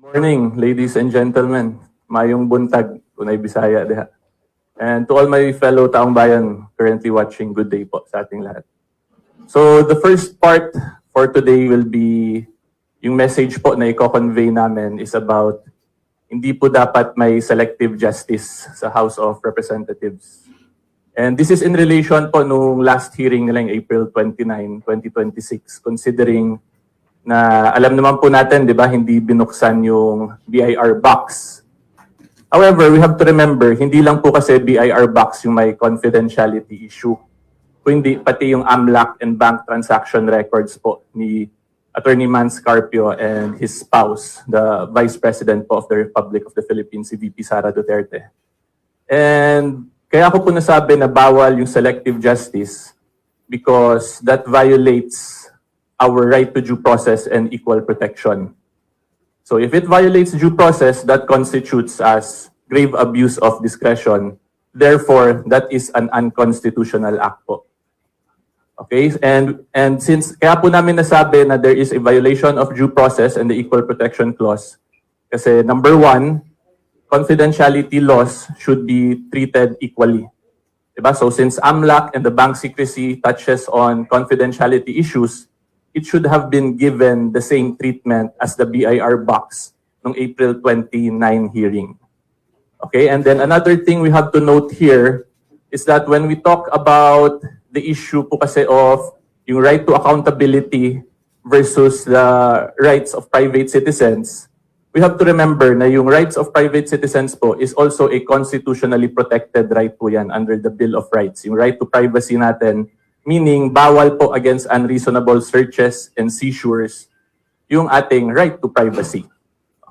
Morning, ladies and gentlemen. Mayong buntag, kunay Bisaya diha. And to all my fellow taong bayan currently watching, good day po sa ating lahat. So the first part for today will be yung message po na i-convey namin is about hindi po dapat may selective justice sa House of Representatives. And this is in relation po nung last hearing nila yung April 29, 2026, considering na alam naman po natin, di ba, hindi binuksan yung BIR box. However, we have to remember, hindi lang po kasi BIR box yung may confidentiality issue, kundi pati yung AMLAC and bank transaction records po ni Attorney Mans Carpio and his spouse, the Vice President po of the Republic of the Philippines, si VP Sara Duterte. And kaya ako po nasabi na bawal yung selective justice because that violates our right to due process and equal protection. So if it violates due process, that constitutes as grave abuse of discretion. Therefore, that is an unconstitutional act po. Okay? And since kaya po namin nasabi na there is a violation of due process and the equal protection clause, kasi number one, confidentiality laws should be treated equally. Diba? So since AMLAC and the bank secrecy touches on confidentiality issues, it should have been given the same treatment as the BIR box noong April 29 hearing. Okay, and then another thing we have to note here is that when we talk about the issue po kasi of yung right to accountability versus the rights of private citizens, we have to remember na yung rights of private citizens po is also a constitutionally protected right po yan under the Bill of Rights. Yung right to privacy natin, meaning bawal po against unreasonable searches and seizures yung ating right to privacy.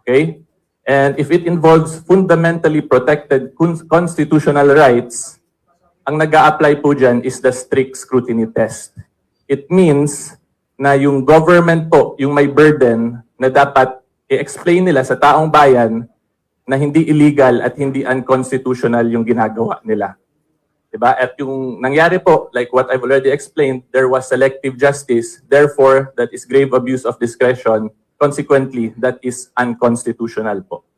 Okay? And if it involves fundamentally protected constitutional rights, ang nag-a-apply po dyan is the strict scrutiny test. It means na yung government po, yung may burden na dapat i-explain nila sa taong bayan na hindi illegal at hindi unconstitutional yung ginagawa nila. Diba? At yung nangyari po, like what I've already explained, there was selective justice. Therefore, that is grave abuse of discretion. Consequently, that is unconstitutional po.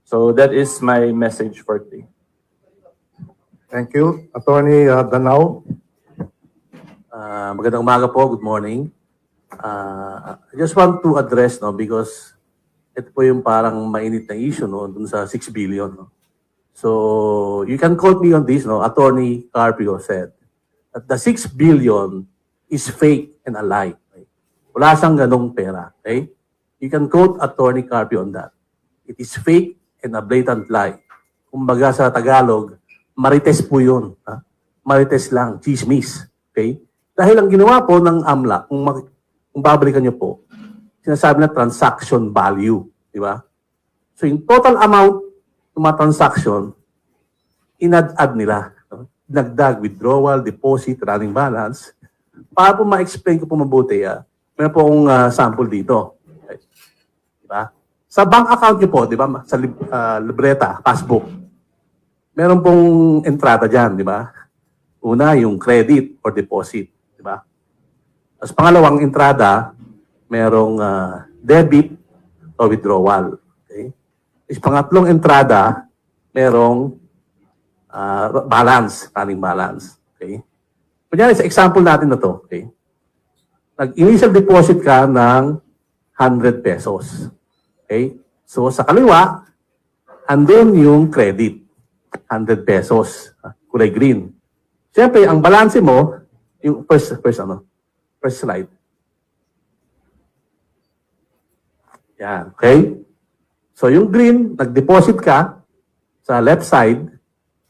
So that is my message for today. Thank you. Attorney Danao. Magandang umaga po. Good morning. I just want to address, because ito po yung parang mainit na issue, dun sa 6 billion. So you can quote me on this, Attorney Carpio said that the 6 billion is fake and a lie. Okay? Wala siyang ganong pera. Okay? You can quote Attorney Carpio on that. It is fake and a blatant lie. Kumbaga sa Tagalog, marites po yun. Ha? Marites lang, chismis. Okay? Dahil ang ginawa po ng AMLA, kung babalikan niyo po, sinasabi na transaction value. Di ba? So yung total amount ng mga transaction, inad-add nila. Nagdag, withdrawal, deposit, running balance. Para po ma-explain ko po mabuti, meron po akong sample dito. Okay. Diba? Sa bank account nyo po, di ba, sa libreta, passbook, meron pong entrada dyan, di ba? Una, yung credit or deposit, di ba? Tapos pangalawang entrada, merong debit o withdrawal. Okay? Is pangatlong entrada, merong balance, running balance. Okay? Kunyari, sa example natin na to, okay? Nag-initial deposit ka ng 100 pesos. Okay? So, sa kaliwa, andun yung credit, 100 pesos, kulay green. Siyempre, ang balance mo, yung first slide. Yan, okay? So, yung green, nag-deposit ka sa left side.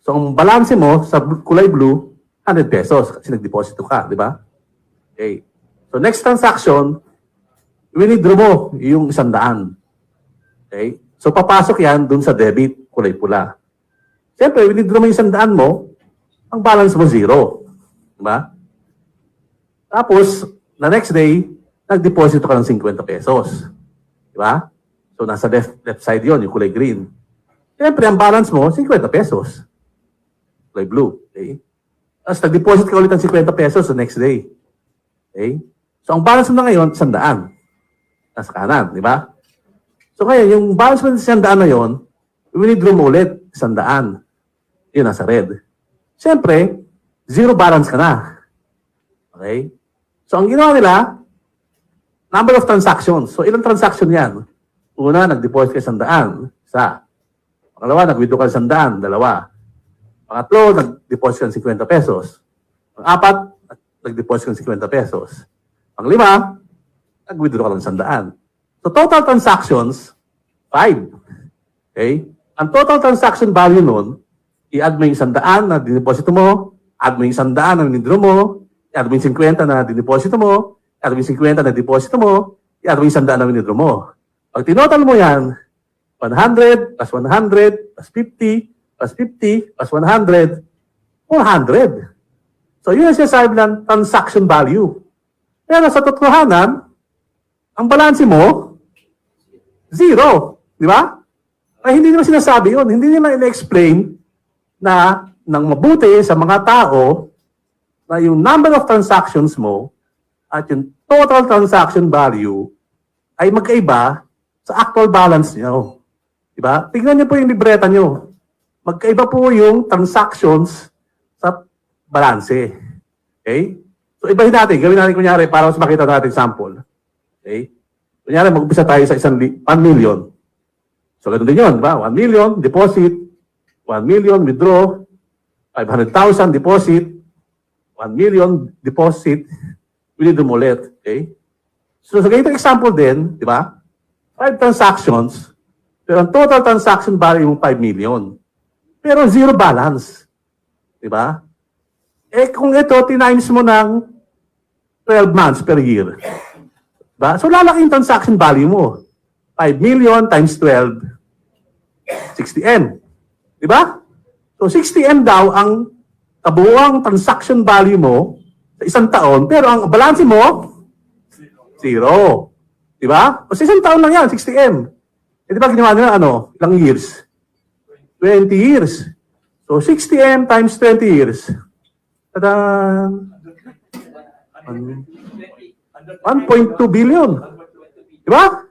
So, ang balance mo sa kulay blue, 100 pesos kasi nag-deposit ka, di ba? Okay. So, next transaction, winidraw mo yung 100. Okay? So, papasok yan dun sa debit, kulay pula. Siyempre, winidraw mo yung 100 mo, ang balance mo 0. Di ba? Tapos, the next day, nag-deposit ka ng 50 pesos. Di ba? So, nasa left side yon yung kulay green. Siyempre, ang balance mo, 50 pesos. Kulay blue. Okay? Tapos, nag-deposit ka ulit ng 50 pesos the next day. Okay? So, ang balance mo na ngayon, 100. Nasa kanan, di ba? So ngayon, yung balance mo sa 100 na yon, withdraw mo ulit 100. Yun, nasa red. Siyempre, zero balance ka na. Okay? So ang ginawa nila, number of transactions. So ilang transaction yan? Una, nag-deposit ka 100. Isa. Pangalawa, nag-withdraw ka 100. Dalawa. Pangatlo, nag-deposit ka ng 50 pesos. Pang-apat, nag-deposit ka ng 50 pesos. Pang-lima, nag-withdraw ka ng 100. So total transactions, 5. Okay? Ang total transaction value nun, i-add mo yung 100 na dineposito mo, add mo yung 100 na withdraw mo, i-add mo yung 50 na dineposito mo, i-add mo yung 50 na deposito mo, i-add mo yung 100 na withdraw mo. Pag tinotal mo yan, 100 plus 100 plus 50 plus 50 plus 100, 400. So yun ang sinasabi ng transaction value. Pero sa totohanan, ang balanse mo, zero. Di ba? Ay hindi nila sinasabi yun. Hindi nila ina-explain na nang mabuti sa mga tao na yung number of transactions mo at yung total transaction value ay magkaiba sa actual balance nyo. Diba? Tignan nyo po yung libreta nyo. Magkaiba po yung transactions sa balanse. Okay? So ibahin natin. Gawin natin kunyari para mas makita natin sample. Okay? Kunyari mag-umpisa tayo sa 1 million. So ganun din yun. Diba? 1 million deposit. 1 million withdraw. 500,000 deposit. 1 million deposit. Withdraw mo ulit. Okay? So sa ganitong example din, di ba? 5 transactions, pero ang total transaction value yung 5 million. Pero zero balance. Di ba? Eh kung ito, tinimes mo ng 12 months per year. Diba? So lalaki yung transaction value mo. 5 million times 12, 60M. Di ba? So 60M daw ang kabuuang transaction value mo sa isang taon, pero ang balance mo, zero. Di ba? O sa isang taon lang yan, 60M. Eh di ba ginawa nila ilang years? 20 years. So 60M times 20 years. Tada! 1.2 billion. Di ba?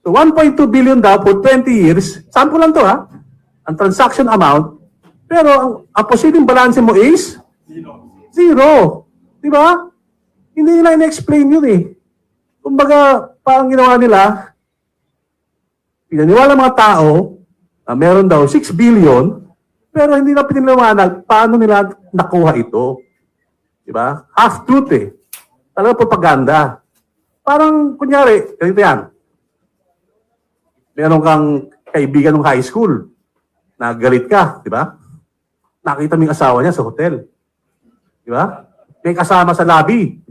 So 1.2 billion daw for 20 years. Sample lang to ha. Ang transaction amount. Pero ang posibleng balance mo is? Zero. Di ba? Hindi nila in-explain yun eh. Kumbaga, parang ginawa nila, pinaniwala mga tao na meron daw 6 billion, pero hindi na piniliwanag paano nila nakuha ito. Diba? Half-truth eh. Talaga propaganda. Parang, kunyari, ganito yan. Meron kang kaibigan ng high school na galit ka, di ba? Nakita mo yung asawa niya sa hotel. Di ba? May kasama sa lobby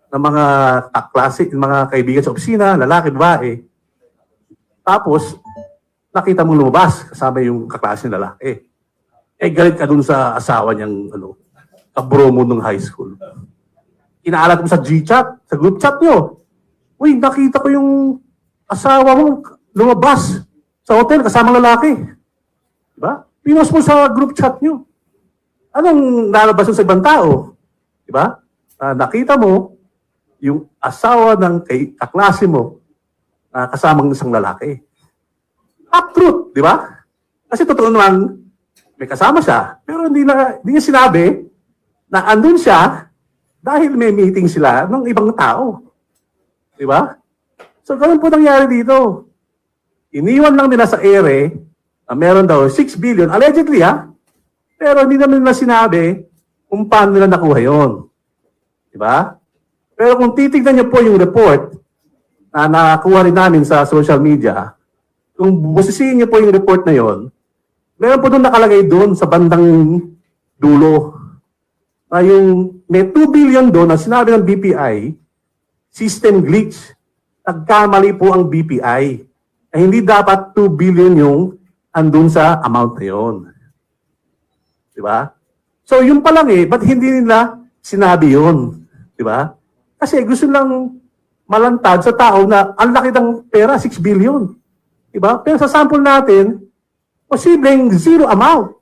ng mga kaklase, mga kaibigan sa opisina, lalaki, babae. Tapos, nakita mong lumabas kasama yung kaklase ng lalaki. Eh, galit ka dun sa asawa niyang, kabro mo nung high school. Inaalat mo sa G-chat, sa group chat nyo. Uy, nakita ko yung asawa mo lumabas sa hotel kasama lalaki. Diba? Pinost mo sa group chat nyo. Anong lalabas sa ibang tao? Diba? Nakita mo yung asawa ng kaklase mo na kasamang isang lalaki. Truth, di ba? Kasi totoo naman, may kasama siya, pero hindi niya sinabi na andun siya dahil may meeting sila ng ibang tao. Di ba? So, ganun po nangyari dito. Iniwan lang nila sa ere na meron daw 6 billion, allegedly pero hindi naman nila sinabi kung paano nila nakuha yun. Di ba? Pero kung titignan niyo po yung report na nakakuha rin namin sa social media, kung busisiin niyo po yung report na yon, meron po doon nakalagay doon sa bandang dulo na yung may 2 billion doon na sinabi ng BPI, system glitch. Nagkamali po ang BPI. Eh, hindi dapat 2 billion yung andun sa amount na yon. Diba? So yun pa lang ba't hindi nila sinabi yun? Diba? Kasi gusto lang malantad sa tao na ang laki ng pera, 6 billion. Diba? Pero sa sample natin, posibleng zero amount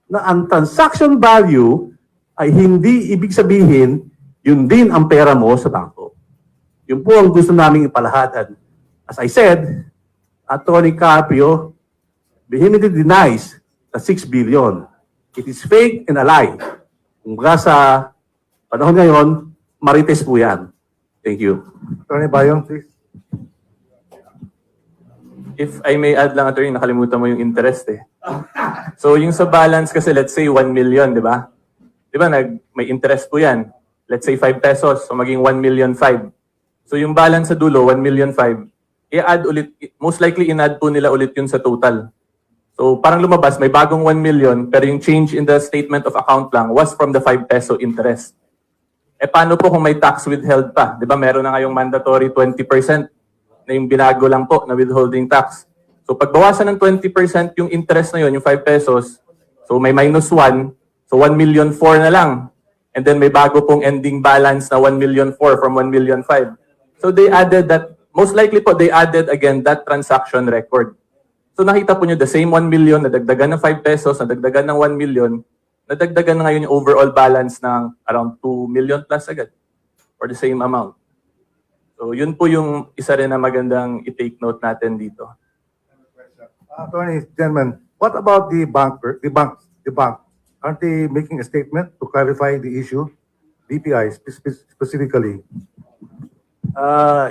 na ang transaction value ay hindi ibig sabihin yun din ang pera mo sa bangko. Yun po ang gusto naming ipalahad. As I said, Attorney Carpio vehemently denies the 6 billion. It is fake and a lie. Kung sa panahon ngayon, marites po yan. Thank you. Attorney Bayon, please. If I may add lang, attorney, nakalimutan mo yung interest eh. So yung sa balance kasi, let's say 1 million, di ba? Di ba, may interest po yan. Let's say 5 pesos, so maging 1 million 5. So yung balance sa dulo, 1 million 5, i-add ulit, most likely in-add po nila ulit yun sa total. So parang lumabas, may bagong 1 million, pero yung change in the statement of account lang was from the 5 peso interest. Eh paano po kung may tax withheld pa? Di ba meron na ngayong mandatory 20% na yung binago lang po na withholding tax. So pagbawasan ng 20% yung interest na yun, yung 5 pesos, so may minus 1, so 1 million 4 na lang. And then may bago pong ending balance na 1 million 4 from 1 million 5. So they added that, most likely po they added again that transaction record. So nakita po nyo the same 1 million, nadagdagan ng 5 pesos, nadagdagan ng 1 million, nadagdagan na ngayon yung overall balance ng around 2 million plus agad for the same amount. So yun po yung isa rin na magandang i-take note natin dito. Attorney, gentlemen, what about the bank? Aren't they making a statement to clarify the issue? BPI specifically.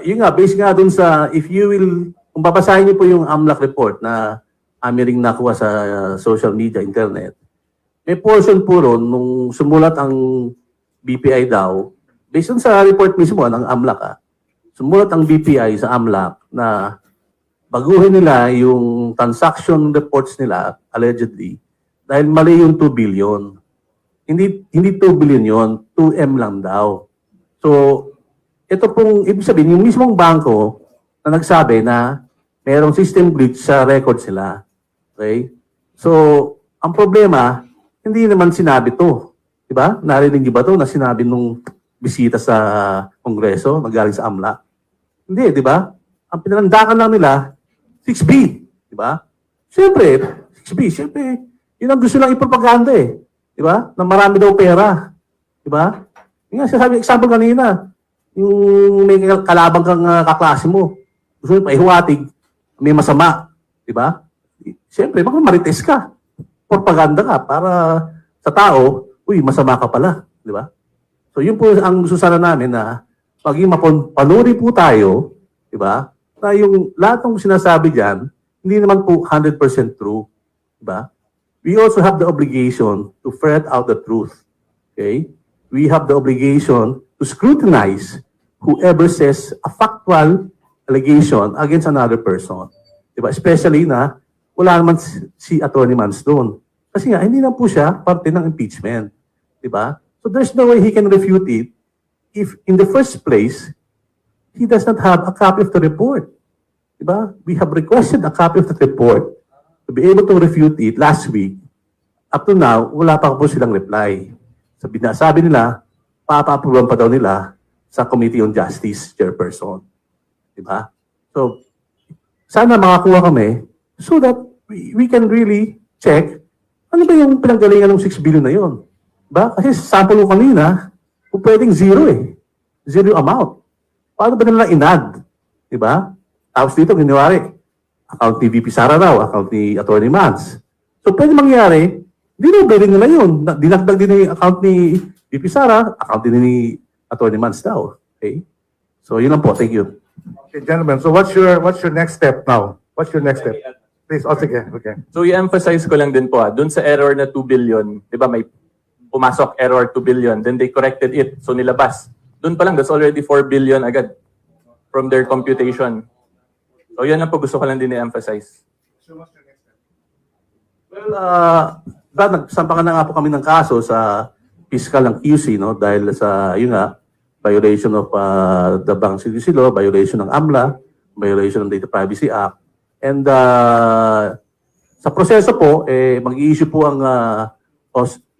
Yun nga, based nga dun sa, if you will, kung babasahin niyo po yung AMLAC report na aming nakuha sa social media, internet, may portion po ron nung sumulat ang BPI daw, based on sa report mismo ng AMLAC, sumulat ang BPI sa AMLAC na baguhin nila yung transaction reports nila, allegedly, dahil mali yung 2 billion. Hindi 2 billion yon, 2M lang daw. So, ito pong, ibig sabihin, yung mismong bangko na nagsabi na mayroong system glitch sa record sila. Okay? So, ang problema, hindi naman sinabi to. Diba? Narinig niyo ba to na sinabi nung bisita sa Kongreso, nagaling sa AMLA? Hindi, di ba? Ang pinalandakan lang nila, 6B. Di ba? Siyempre, 6B, siyempre, yun ang gusto lang ipropaganda eh. Di ba? Na marami daw pera. Di ba? Yung nga, sabi, example kanina, yung may kalabang kang kaklase mo, gusto mo paihuwatig, may masama. Di ba? Siyempre, baka marites ka. Propaganda ka para sa tao, uy, masama ka pala. Di ba? So yun po ang gusto sana namin na maging mapanuri po tayo, di ba? Na yung lahat ng sinasabi diyan, hindi naman po 100% true, di ba? We also have the obligation to ferret out the truth. Okay? We have the obligation to scrutinize whoever says a factual allegation against another person. Di ba? Especially na wala naman si Attorney Mans doon. Kasi nga, hindi na po siya parte ng impeachment. Di ba? So there's no way he can refute it if in the first place, he does not have a copy of the report. Diba? We have requested a copy of the report to be able to refute it last week. Up to now, wala pa po silang reply. Sabi nila, papa-approvean pa daw nila sa Committee on Justice Chairperson. Diba? So, sana makakuha kami so that we can really check ano ba yung pinanggalingan ng 6 billion na yun. Diba? Kasi sample ko kanina, kung pwedeng zero eh. Zero amount. Paano ba nila in-add? Diba? Tapos dito, giniwari, account ni VP Sara raw, account ni Attorney Mans. So pwede mangyari, dinobelin nila yun. Dinagdag din yung account ni VP Sara, account din ni Attorney Mans daw. Okay? So yun lang po. Thank you. Okay, gentlemen, so what's your next step now? What's your next step? Please, sige, okay. So i-emphasize ko lang din po dun sa error na 2 billion, di ba may pumasok error 2 billion, then they corrected it, so nilabas. Dun pa lang, that's already 4 billion agad from their computation. So yan lang po gusto ko lang din i-emphasize. Well, nagsampakan na nga po kami ng kaso sa fiscal ng QC, no? Dahil sa, yun nga, violation of the Bank Secrecy Law, violation ng AMLA, violation ng Data Privacy Act. And sa proseso po, mag-i-issue po ang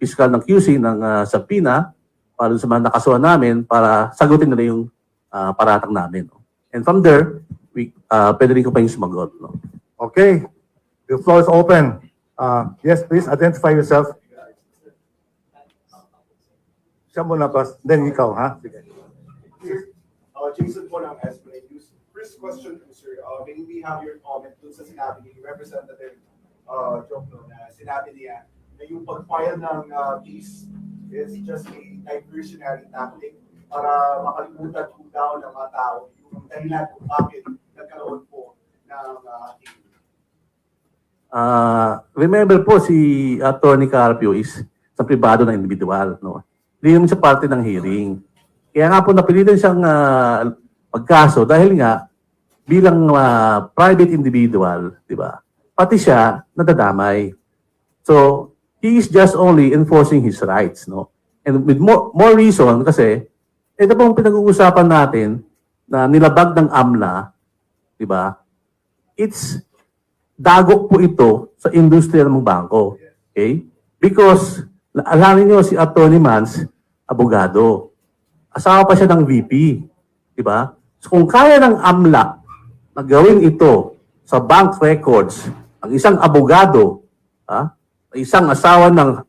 fiscal ng QC ng subpoena para sa mga nakasuhan namin para sagutin nila yung paratang namin. No? And from there, pwede rin ko pa yung sumagot. No? Okay, the floor is open. Yes, please, identify yourself. Siya muna pa, then ikaw, ha? Sige. Jason po ng Esplanade News. First question po, sir. may we have your comment dun sa sinabi ni Representative Jokno na sinabi niya na yung pag-file ng case is just a diversionary tactic para makalimutan po daw ng mga tao yung dahilan kung bakit nagkaroon po ng hearing. Remember po si Attorney Carpio is sa pribado na individual, no? Hindi naman siya parte ng hearing. Kaya nga po napilitan siyang magkaso dahil nga bilang private individual, di ba? Pati siya nadadamay. So, he is just only enforcing his rights, no? And with more reason kasi ito pong pinag-uusapan natin na nilabag ng AMLA, di ba? It's dagok po ito sa industriya ng bangko. Okay? Because, alamin niyo si Attorney Mans, abogado. Asawa pa siya ng VP. Di ba? So kung kaya ng AMLA na gawin ito sa bank records, ang isang abogado, isang asawa ng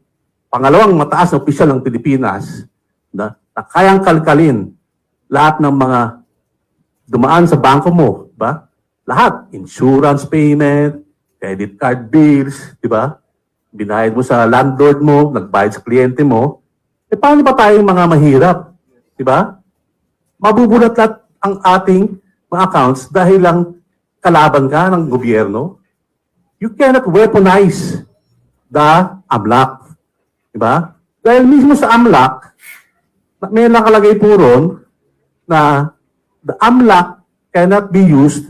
pangalawang mataas na opisyal ng Pilipinas, na kayang kalkalin lahat ng mga dumaan sa bangko mo, di ba? Lahat, insurance payment, credit card bills, di ba? Binayad mo sa landlord mo, nagbayad sa kliyente mo. Eh paano pa tayong mga mahirap? Di ba? Mabubulat lahat ang ating mga accounts dahil lang kalaban ka ng gobyerno. You cannot weaponize the AMLAC. Di ba? Dahil mismo sa AMLAC, may nakalagay po ron na the AMLAC cannot be used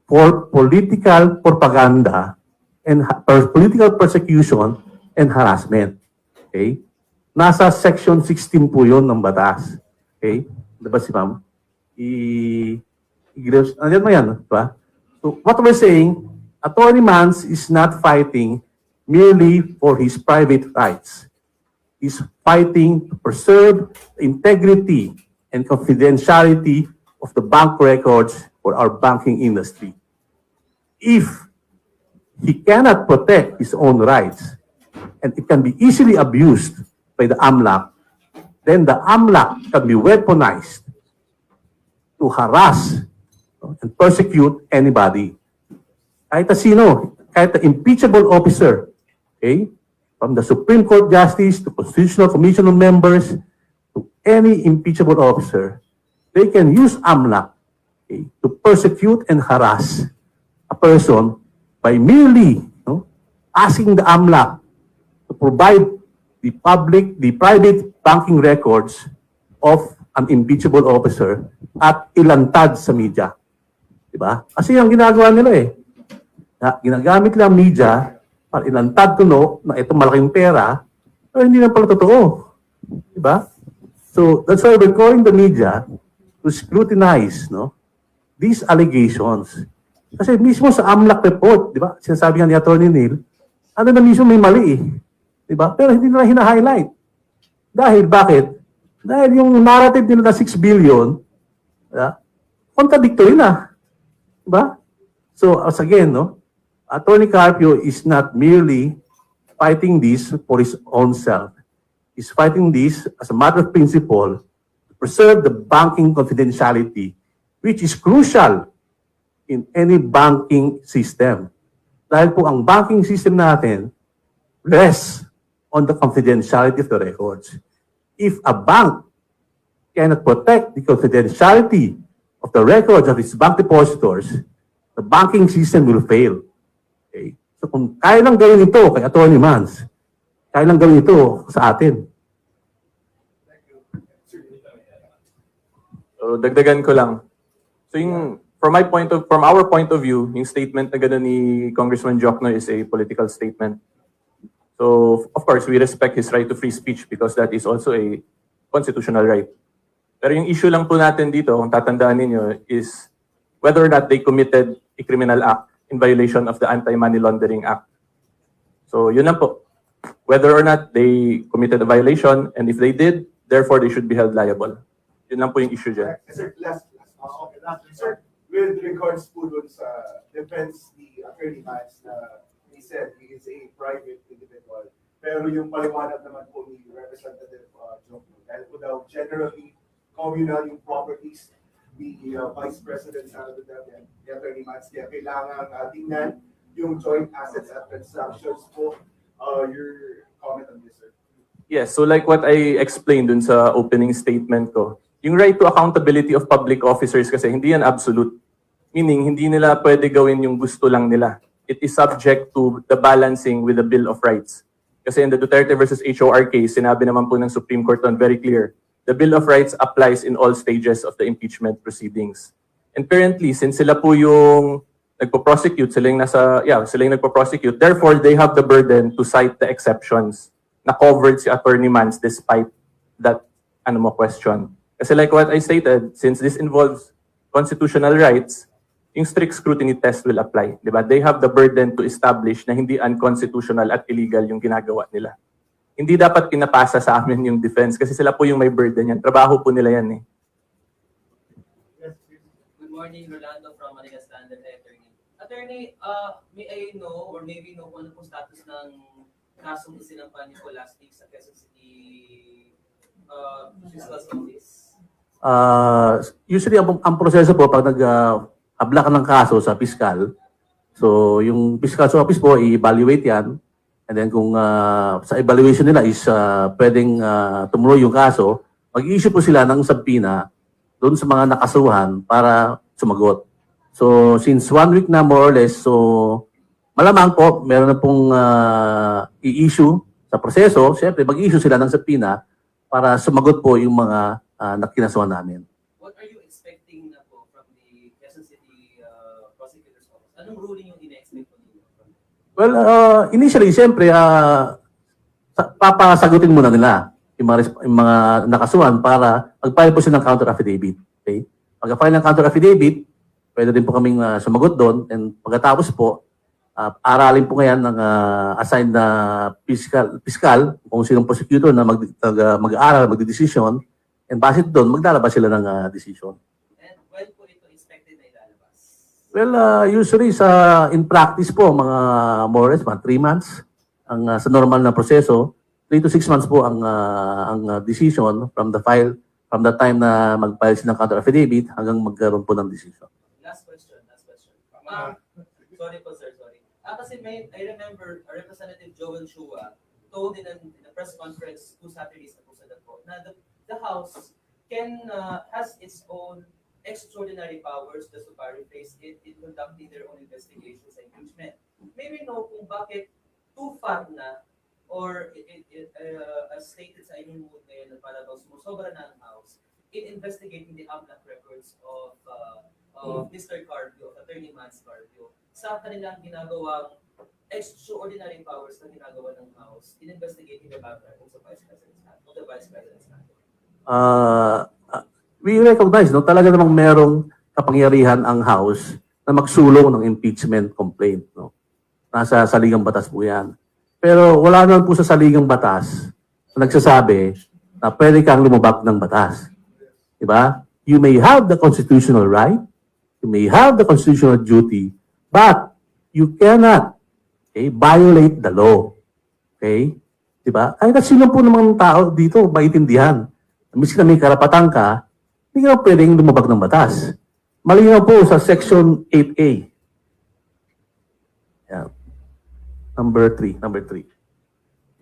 for political propaganda and political persecution and harassment. Okay? Nasa section 16 po yun ng batas. Okay? Diba si ma'am? Nandiyan mo yan, diba? So, what we're saying, Attorney Mans is not fighting merely for his private rights. He's fighting to preserve the integrity and confidentiality of the bank records for our banking industry. If he cannot protect his own rights and it can be easily abused by the AMLAC, then the AMLAC can be weaponized to harass and persecute anybody. Kahit na sino, kahit na impeachable officer, okay? From the Supreme Court Justice to Constitutional Commission of members to any impeachable officer, they can use AMLAC, okay, to persecute and harass a person by merely asking the AMLAC to provide the private banking records of an impeachable officer at ilantad sa media. Diba? Kasi ang ginagawa nila ginagamit lang media para ilantad na ito malaking pera, pero hindi na pala totoo. Diba? So, that's why we're calling the media to scrutinize these allegations. Kasi mismo sa AMLAC report, di ba? Sinasabi nga ni Atty. Neil, ano na mismo may mali Di ba? Pero hindi nila hina-highlight. Dahil, bakit? Dahil yung narrative nila na 6 billion, contradictory na. Di ba? So, as again, Atty. Carpio is not merely fighting this for his own self. He's fighting this as a matter of principle to preserve the banking confidentiality, which is crucial in any banking system. Dahil po ang banking system natin rests on the confidentiality of the records. If a bank cannot protect the confidentiality of the records of its bank depositors, the banking system will fail. Okay? So kung kaya lang gawin ito kay Atty. Mans, kaya lang gawin ito sa atin. So, dagdagan ko lang. So, from our point of view, yung statement na gano'n ni Congressman Jokno is a political statement. So, of course, we respect his right to free speech because that is also a constitutional right. Pero yung issue lang po natin dito, kung tatandaan ninyo, is whether or not they committed a criminal act in violation of the Anti-Money Laundering Act. So, yun lang po. Whether or not they committed a violation, and if they did, therefore they should be held liable. Yun lang po yung issue dyan. Sir, last. Sir, with regards po dun sa defense ni Atty. Mans na he said he is a private individual. Pero yung paliwanag naman po ni Representative Jokno, dahil po daw generally communal yung properties Vice President Sara Duterte and the Attorney Mats, kaya kailangan tingnan yung joint assets at transactions po. Your comment on this, sir? Yes, so like what I explained dun sa opening statement ko, yung right to accountability of public officers kasi hindi yan absolute. Meaning, hindi nila pwede gawin yung gusto lang nila. It is subject to the balancing with the Bill of Rights. Kasi in the Duterte versus HOR case, sinabi naman po ng Supreme Court on very clear, the Bill of Rights applies in all stages of the impeachment proceedings. And currently, since sila po yung nagpo-prosecute, sila yung nagpo-prosecute, therefore, they have the burden to cite the exceptions na covered si Attorney Mans despite that question. Kasi like what I stated, since this involves constitutional rights, yung strict scrutiny test will apply. Diba? They have the burden to establish na hindi unconstitutional at illegal yung ginagawa nila. Hindi dapat pinapasa sa amin yung defense kasi sila po yung may burden yan. Trabaho po nila yan eh. Good morning, Rolando from Manila Standard Attorney. Attorney, may I know or maybe know kung ano pong status ng kasong isinampan niyo po last week sa Quezon City Fiscal Office? Usually, ang proseso po, pag nag-abla ka ng kaso sa fiscal, so yung fiscal office po, i-evaluate yan. And then kung sa evaluation nila is pwedeng tumuloy yung kaso, mag-i-issue po sila ng subpoena doon sa mga nakasuhan para sumagot. So since 1 week na more or less, so malamang po, meron na pong i-issue sa proseso. Siyempre, mag-issue sila ng subpoena para sumagot po yung mga nakinasuhan namin. What are you expecting na po from the Quezon City Prosecutor's Office? Anong ruling yung ina-expect po ninyo? Well, initially, siyempre, papasagutin muna nila yung mga nakasuhan para mag-file po sila ng counter affidavit. Okay? Pag-file ng counter affidavit, pwede din po kaming sumagot doon. And pagkatapos po, aralin po ngayon ng assigned na fiscal kung sinong prosecutor na mag-aaral, magdidesisyon. And base doon, maglalabas sila ng decision. And when po ito expected na ilalabas? Well, usually in practice po, mga more or less, mga 3 months sa normal na proseso. 3 to 6 months po ang decision from the time na mag-file sila ng counter affidavit hanggang magkaroon po ng decision. Last question. Sorry po, sir, sorry. Kasi I remember Representative Joel Chua told in a press conference 2 Saturdays ago sa Dapo na the House has its own extraordinary powers, just to paraphrase it, in conducting their own investigations and impeachment. Maybe know kung bakit too far na or as stated sa inyong mood ngayon na para daw sumusobra na ang House in investigating the AMLAC records of Mr. Carpio, of Attorney Mans Carpio, sa kanilang ginagawang extraordinary powers na ginagawa ng House in investigating the background of the Vice President's handle. We recognize, no, talaga namang merong kapangyarihan ang House na magsulong ng impeachment complaint. No? Nasa saligang batas po yan. Pero wala naman po sa saligang batas na nagsasabi na pwede kang lumabag ng batas. Diba? You may have the constitutional right, you may have the constitutional duty, but you cannot violate the law. Okay? Diba? Ay, sino po namang tao dito maintindihan? Miski na may karapatan ka, hindi ka pwedeng lumabag ng batas. Malinaw po sa Section 8A. Yan. Number 3.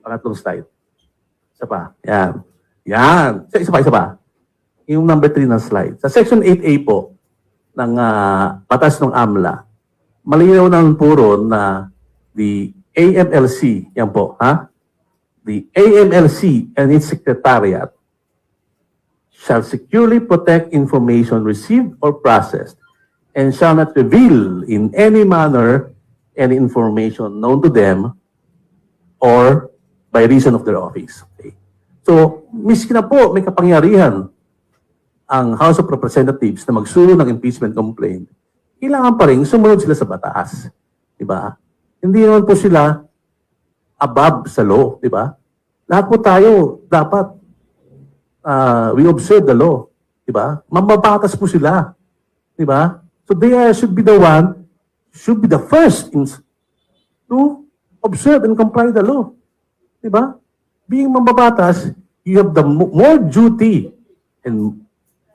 Pangatlong slide. Isa pa. Yan. Isa pa. Yung number 3 ng slide. Sa Section 8A po ng batas ng AMLA, malinaw ng puro na the AMLC, yan po, the AMLC and its secretariat shall securely protect information received or processed and shall not reveal in any manner any information known to them or by reason of their office. Okay. So, miski na po may kapangyarihan ang House of Representatives na magsulong ng impeachment complaint, kailangan pa rin sumunod sila sa batas. Diba? Hindi naman po sila above sa law. Diba? Lahat po tayo dapat we observe the law. Diba? Mambabatas po sila. Diba? So they should be the first to observe and comply the law. Diba? Being mambabatas, you have the more duty and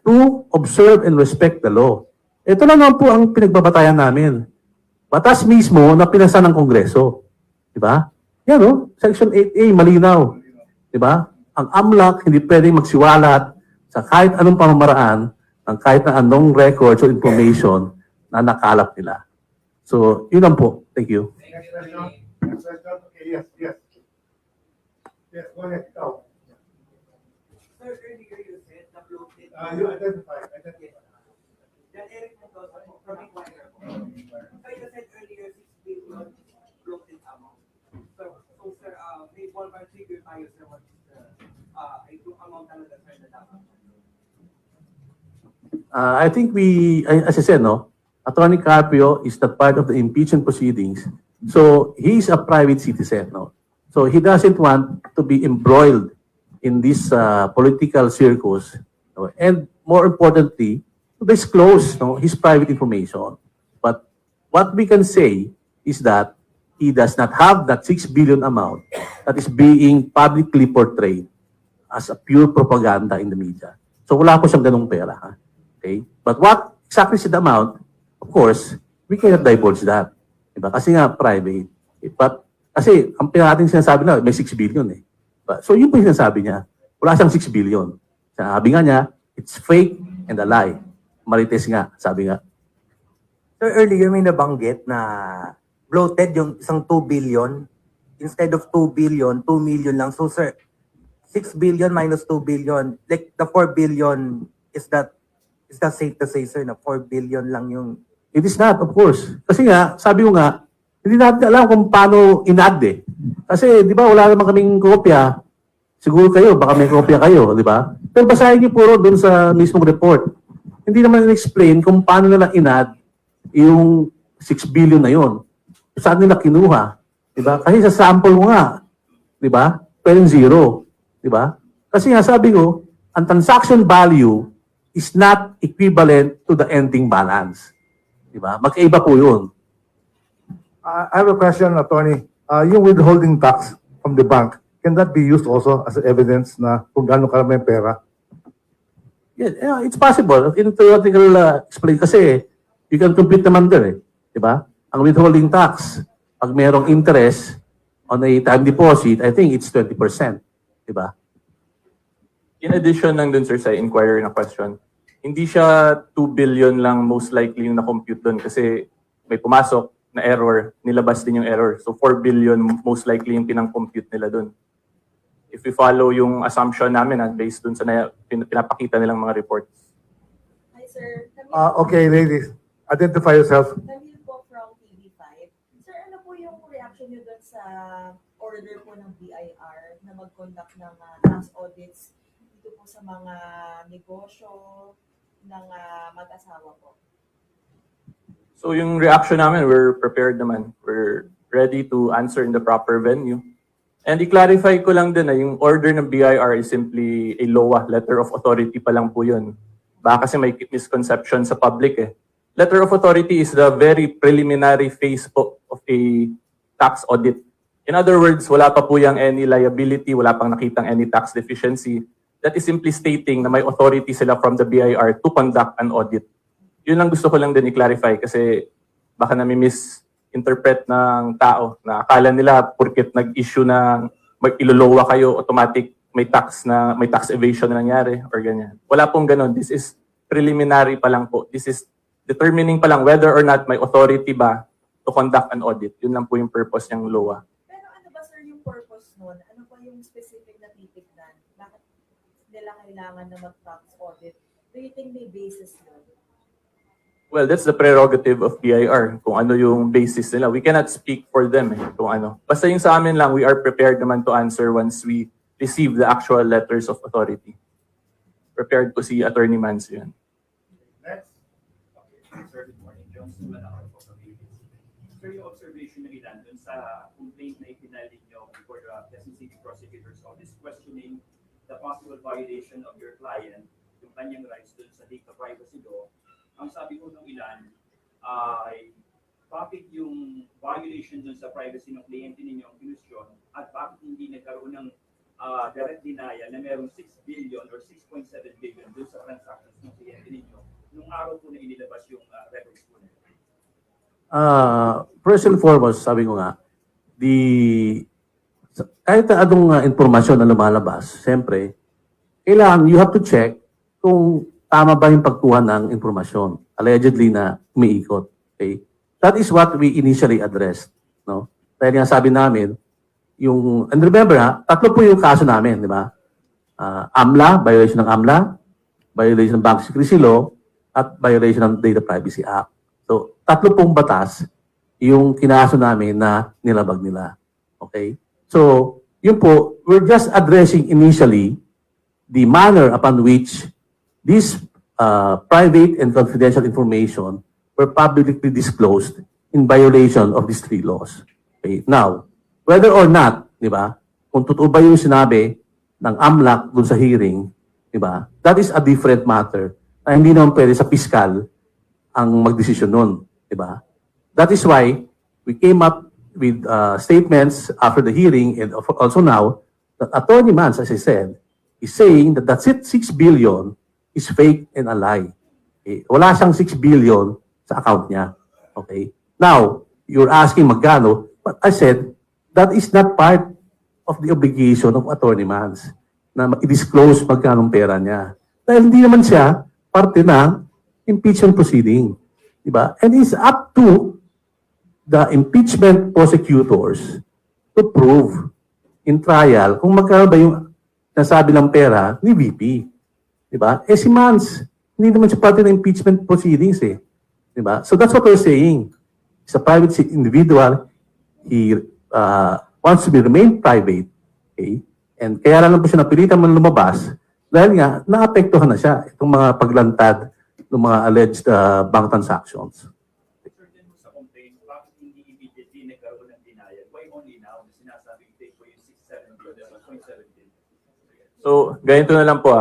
to observe and respect the law. Ito lang naman po ang pinagbabatayan namin. Batas mismo na pinasa ng Kongreso. Di ba? Yan o, Section 8A, malinaw. Di ba? Ang AMLAC hindi pwedeng magsiwalat sa kahit anong pamamaraan ng kahit na anong records or information na nakalap nila. So, yun lang po. Thank you. Next question. Next question. Okay, yes, yes. Yes, go ahead. Ikaw. Sir, earlier you said na bloated. You identify. Then Eric Mendoza po, from Inquirer po. So you said earlier 6 billion bloated amount. So sir, may ballpark figure tayo sir, what is the yung amount talaga sir na dapat? I think as I said, no, Attorney Carpio is not part of the impeachment proceedings. So, he is a private citizen, no? So, he doesn't want to be embroiled in this political circus. No? And more importantly, to disclose no, his private information. But what we can say is that he does not have that 6 billion amount that is being publicly portrayed as a pure propaganda in the media. So, wala po siyang ganung pera. Ha? Okay? But what exactly is the amount, of course, we cannot divulge that. Diba? Kasi nga, private. But, kasi, ang pinating sinasabi na, may 6 billion eh. But, so, yun po yung sinasabi niya. Wala siyang 6 billion. Sabi nga niya, it's fake and a lie. Marites nga, sabi nga. Sir, earlier may nabanggit na bloated yung isang 2 billion. Instead of 2 billion, 2 million lang. So sir, 6 billion minus 2 billion, like the 4 billion, is that safe to say sir na 4 billion lang yung... It is not, of course. Kasi nga, sabi ko nga, hindi natin alam kung paano in-add eh. Kasi, di ba, wala naman kaming kopya. Siguro kayo, baka may kopya kayo, di ba? Pero basahin niyo puro dun sa mismong report. Hindi naman in-explain kung paano nila in-add yung 6 billion na yon. Saan nila kinuha? Di ba? Kasi sa sample mo nga, di ba? Pwedeng zero. Di ba? Kasi nga, sabi ko, ang transaction value is not equivalent to the ending balance. Diba? Magkaiba po yun. I have a question, Attorney. Yung withholding tax from the bank, can that be used also as evidence na kung gaano karami ang pera? Yeah, it's possible. In theoretical explain kasi you can compute naman din eh. Diba? Ang withholding tax, pag merong interest on a time deposit, I think it's 20%. Diba? In addition lang dun, sir, sa inquirer na question, hindi siya 2 billion lang most likely yung na-compute dun kasi may pumasok na error, nilabas din yung error. So 4 billion most likely yung pinang-compute nila dun. If we follow yung assumption namin based dun sa pinapakita nilang mga reports. Hi, sir. Okay, ladies. Identify yourself. Camille po from TV5. Sir, ano po yung reaction niyo doon sa order po ng BIR na mag-conduct ng tax audits dito po sa mga negosyo ng mag-asawa po? So yung reaction namin, we're prepared naman. We're ready to answer in the proper venue. And i-clarify ko lang din na yung order ng BIR is simply a LOA, letter of authority pa lang po yun. Baka kasi may misconception sa public eh. Letter of authority is the very preliminary phase po of a tax audit. In other words, wala pa po yung any liability, wala pang nakitang any tax deficiency. That is simply stating na may authority sila from the BIR to conduct an audit. Yun lang gusto ko lang din i-clarify kasi baka nami-misinterpret ng tao na akala nila porket nag-issue ng mag-ilolowa kayo, automatic may tax evasion na nangyari or ganyan. Wala pong ganun. This is preliminary pa lang po. This is determining pa lang whether or not may authority ba to conduct an audit. Yun lang po yung purpose ng LOA. Pero ano ba, sir, yung purpose nun? Ano ba yung specific na titignan? Bakit nila kailangan na mag-tax audit? Do you think may basis yun? Well, that's the prerogative of BIR, kung ano yung basis nila. We cannot speak for them kung ano. Basta yung sa amin lang, we are prepared naman to answer once we receive the actual letters of authority. Prepared po si Attorney Manso yun. Next. Okay, sir, good morning. Jones Manakal po sa BBC. Sir, yung observation ng ilan dun sa complaint na ipinal ninyo before the Quezon City Prosecutor's Office questioning the possible violation of your client, yung kanyang rights dun sa data privacy law, ang sabi ko ng ilan ay bakit yung violation dun sa privacy ng kliyente ninyo ang kinusyon at bakit hindi nagkaroon ng direct denial na merong 6 billion or 6.7 billion doon sa transactions ng kliyente ninyo nung araw po na inilabas yung records po nila? First and foremost, sabi ko nga, kahit anong informasyon na lumalabas, siyempre, kailangan you have to check kung tama ba yung pagkuha ng informasyon allegedly na umiikot. Okay? That is what we initially addressed. No? Dahil nga sabi namin, and remember tatlo po yung kaso namin, di ba? AMLA, violation ng AMLA, violation ng Bank Secrecy Law, at violation ng Data Privacy Act. So, tatlo pong batas yung kinaso namin na nilabag nila. Okay? So, yun po, we're just addressing initially the manner upon which this private and confidential information were publicly disclosed in violation of these three laws. Okay? Now, whether or not, di ba, kung totoo ba yung sinabi ng AMLAC dun sa hearing, di ba, that is a different matter na hindi naman pwede sa piskal ang magdesisyon nun, di ba? That is why we came up with statements after the hearing and also now that Attorney Mans, as I said, is saying that that 6 billion is fake and a lie. Okay? Wala siyang 6 billion sa account niya. Okay? Now, you're asking magkano, but I said, that is not part of the obligation of Attorney Mans na i-disclose magkano pera niya. Dahil hindi naman siya parte ng impeachment proceeding. Diba? And it's up to the impeachment prosecutors to prove in trial kung magkano ba yung nasabi ng pera ni VP. Diba? Eh si Mans, hindi naman siya parte ng impeachment proceedings eh. Diba? So that's what we're saying. He's a private individual. He wants to be remain private, okay? And kaya lang po siya napilitan man lumabas dahil nga naapektuhan na siya itong mga paglantad ng mga alleged bank transactions. Sir, din mo sa complaint, bakit hindi immediately nagkaroon ng denial? Why only now na sinasabing fake po yung 6.7 billion, 1.7 billion? So, ganito na lang po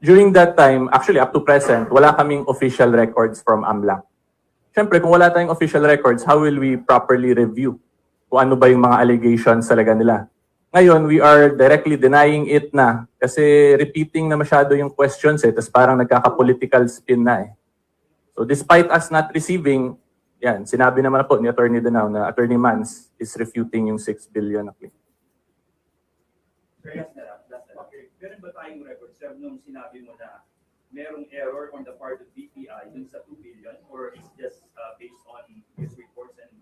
During that time, actually up to present, wala kaming official records from AMLAC. Siyempre, kung wala tayong official records, how will we properly review kung ano ba yung mga allegations talaga nila? Ngayon, we are directly denying it na kasi repeating na masyado yung questions tapos parang nagkaka-political spin na So despite us not receiving, yan, sinabi naman po ni Attorney Danao na Attorney Mans is refuting yung 6 billion na claim. Sir, last na lang. Okay. Meron ba tayong record, sir, nung sinabi mo na merong error on the part of BPI dun sa 2 billion or it's just based on his reports and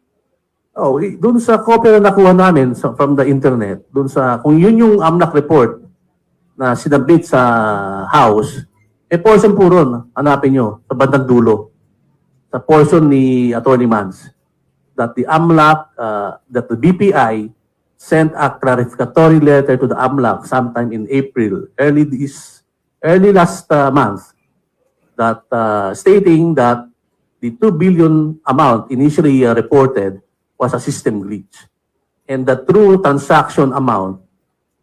Doon sa copy na nakuha namin from the internet, doon sa, kung yun yung AMLAC report na sinabit sa House, portion po ron, hanapin nyo, sa bandang dulo. Sa portion ni Attorney Mans, that the AMLAC, that the BPI sent a clarificatory letter to the AMLAC sometime in April, early last month, that stating that the 2 billion amount initially reported was a system glitch. And the true transaction amount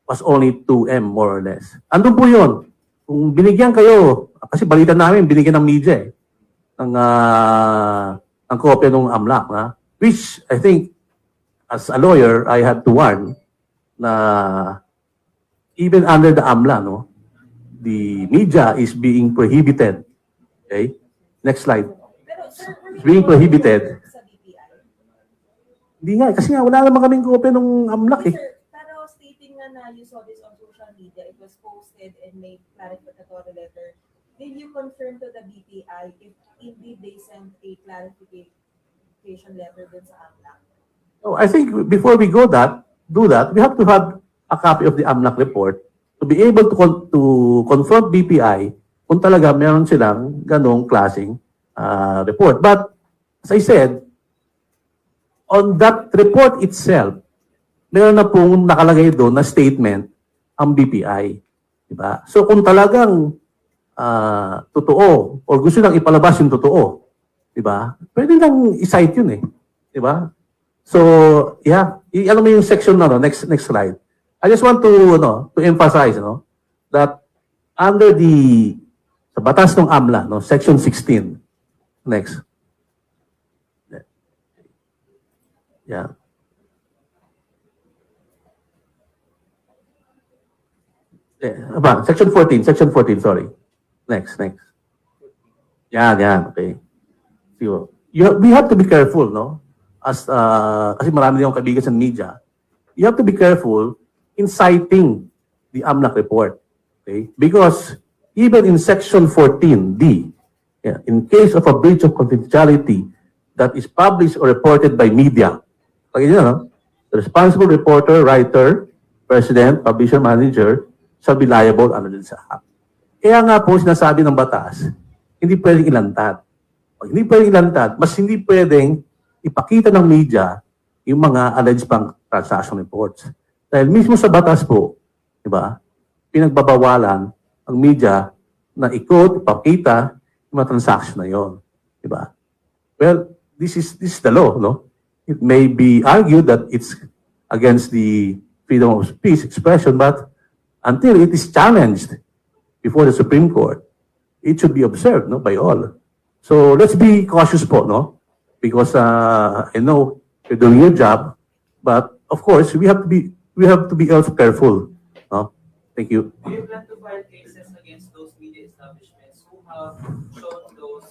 was only 2M more or less. Andun po yun. Kung binigyan kayo, kasi balita namin, binigyan ng media ng kopya ng AMLAC. Which I think, as a lawyer, I have to warn na even under the AMLA, the media is being prohibited. Okay? Next slide. Pero sir, It's being prohibited. sa BPI. Hindi nga, kasi nga wala naman kaming kopya ng AMLAC eh. Sir, pero stating nga na you saw this on social media, it was posted and made clarificatory letter. Did you confirm to the BPI if indeed they sent a clarification letter dun sa AMLAC? So I think before we do that, we have to have a copy of the AMLAC report to be able to confront BPI kung talaga meron silang ganong klaseng report. But as I said, on that report itself, meron na pong nakalagay doon na statement ang BPI. Diba? So kung talagang totoo o gusto lang ipalabas yung totoo, diba? Pwede lang i-cite yun eh. Diba? So, yeah, alam mo yung section na next slide. I just want to emphasize that under sa batas ng AMLA, section 16. Next. Yeah. Section 14, sorry. Next. Yan, okay. So, we have to be careful, no? Kasi marami din akong kaibigan sa media. You have to be careful in citing the AMLAC report. Okay? Because even in Section 14D, in case of a breach of confidentiality that is published or reported by media, the responsible reporter, writer, president, publisher, manager, shall be liable under this act. Kaya nga po sinasabi ng batas, hindi pwedeng ilantad. Pag hindi pwedeng ilantad, mas hindi pwedeng ipakita ng media yung mga alleged bank transaction reports. Dahil mismo sa batas po, di ba, pinagbabawalan ang media na ikot, ipakita yung mga transaction na yon, di ba? Well, this is the law, no? It may be argued that it's against the freedom of speech expression, but until it is challenged before the Supreme Court, it should be observed, no, by all. So let's be cautious po, no? Because I know you're doing your job, but of course we have to be also careful, no? Thank you. Do you plan to file cases against those media establishments who have shown those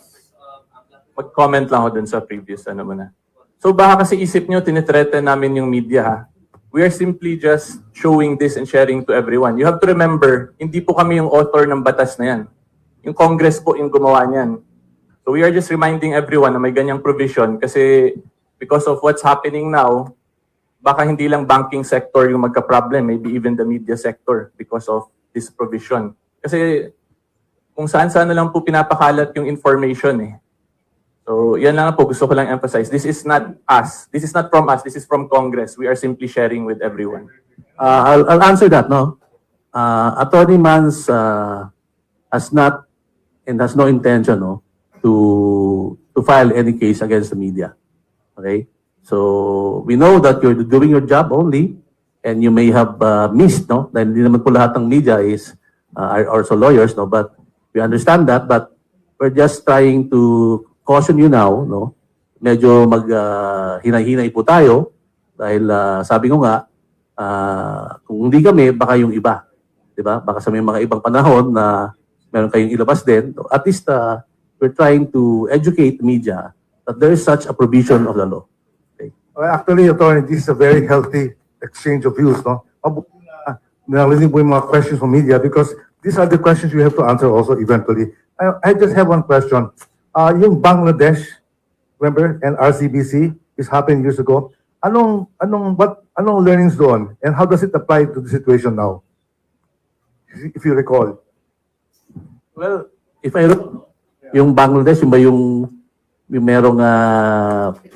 Mag-comment lang ako dun sa previous muna. So baka kasi isip nyo, tinitreaten namin yung media ha. We are simply just showing this and sharing to everyone. You have to remember, hindi po kami yung author ng batas na yan. Yung Congress po yung gumawa niyan. So we are just reminding everyone na may ganyang provision kasi because of what's happening now, baka hindi lang banking sector yung magka-problem, maybe even the media sector because of this provision. Kasi kung saan-saan na lang po pinapakalat yung information eh. So, yan lang po gusto ko lang emphasize. This is not us. This is not from us. This is from Congress. We are simply sharing with everyone. I'll answer that, no? Attorney Mans has not and has no intention, no, to file any case against the media. Okay? So, we know that you're doing your job only and you may have missed, no? Dahil hindi naman po lahat ng media are also lawyers, no? But we understand that, but we're just trying to caution you now, no? Medyo hinay-hinay po tayo dahil sabi ko nga, kung hindi kami, baka yung iba. Diba? Baka sa may mga ibang panahon na meron kayong ilabas din. So, at least we're trying to educate the media that there is such a provision of the law. Okay? Well, actually, Attorney, this is a very healthy exchange of views, no? Narinig mo yung mga questions from media because these are the questions you have to answer also eventually. I just have one question. Yung Bangladesh, remember, and RCBC, this happened years ago. Anong learnings doon? And how does it apply to the situation now? If you recall. Well, if I look, yung Bangladesh, yung ba yung merong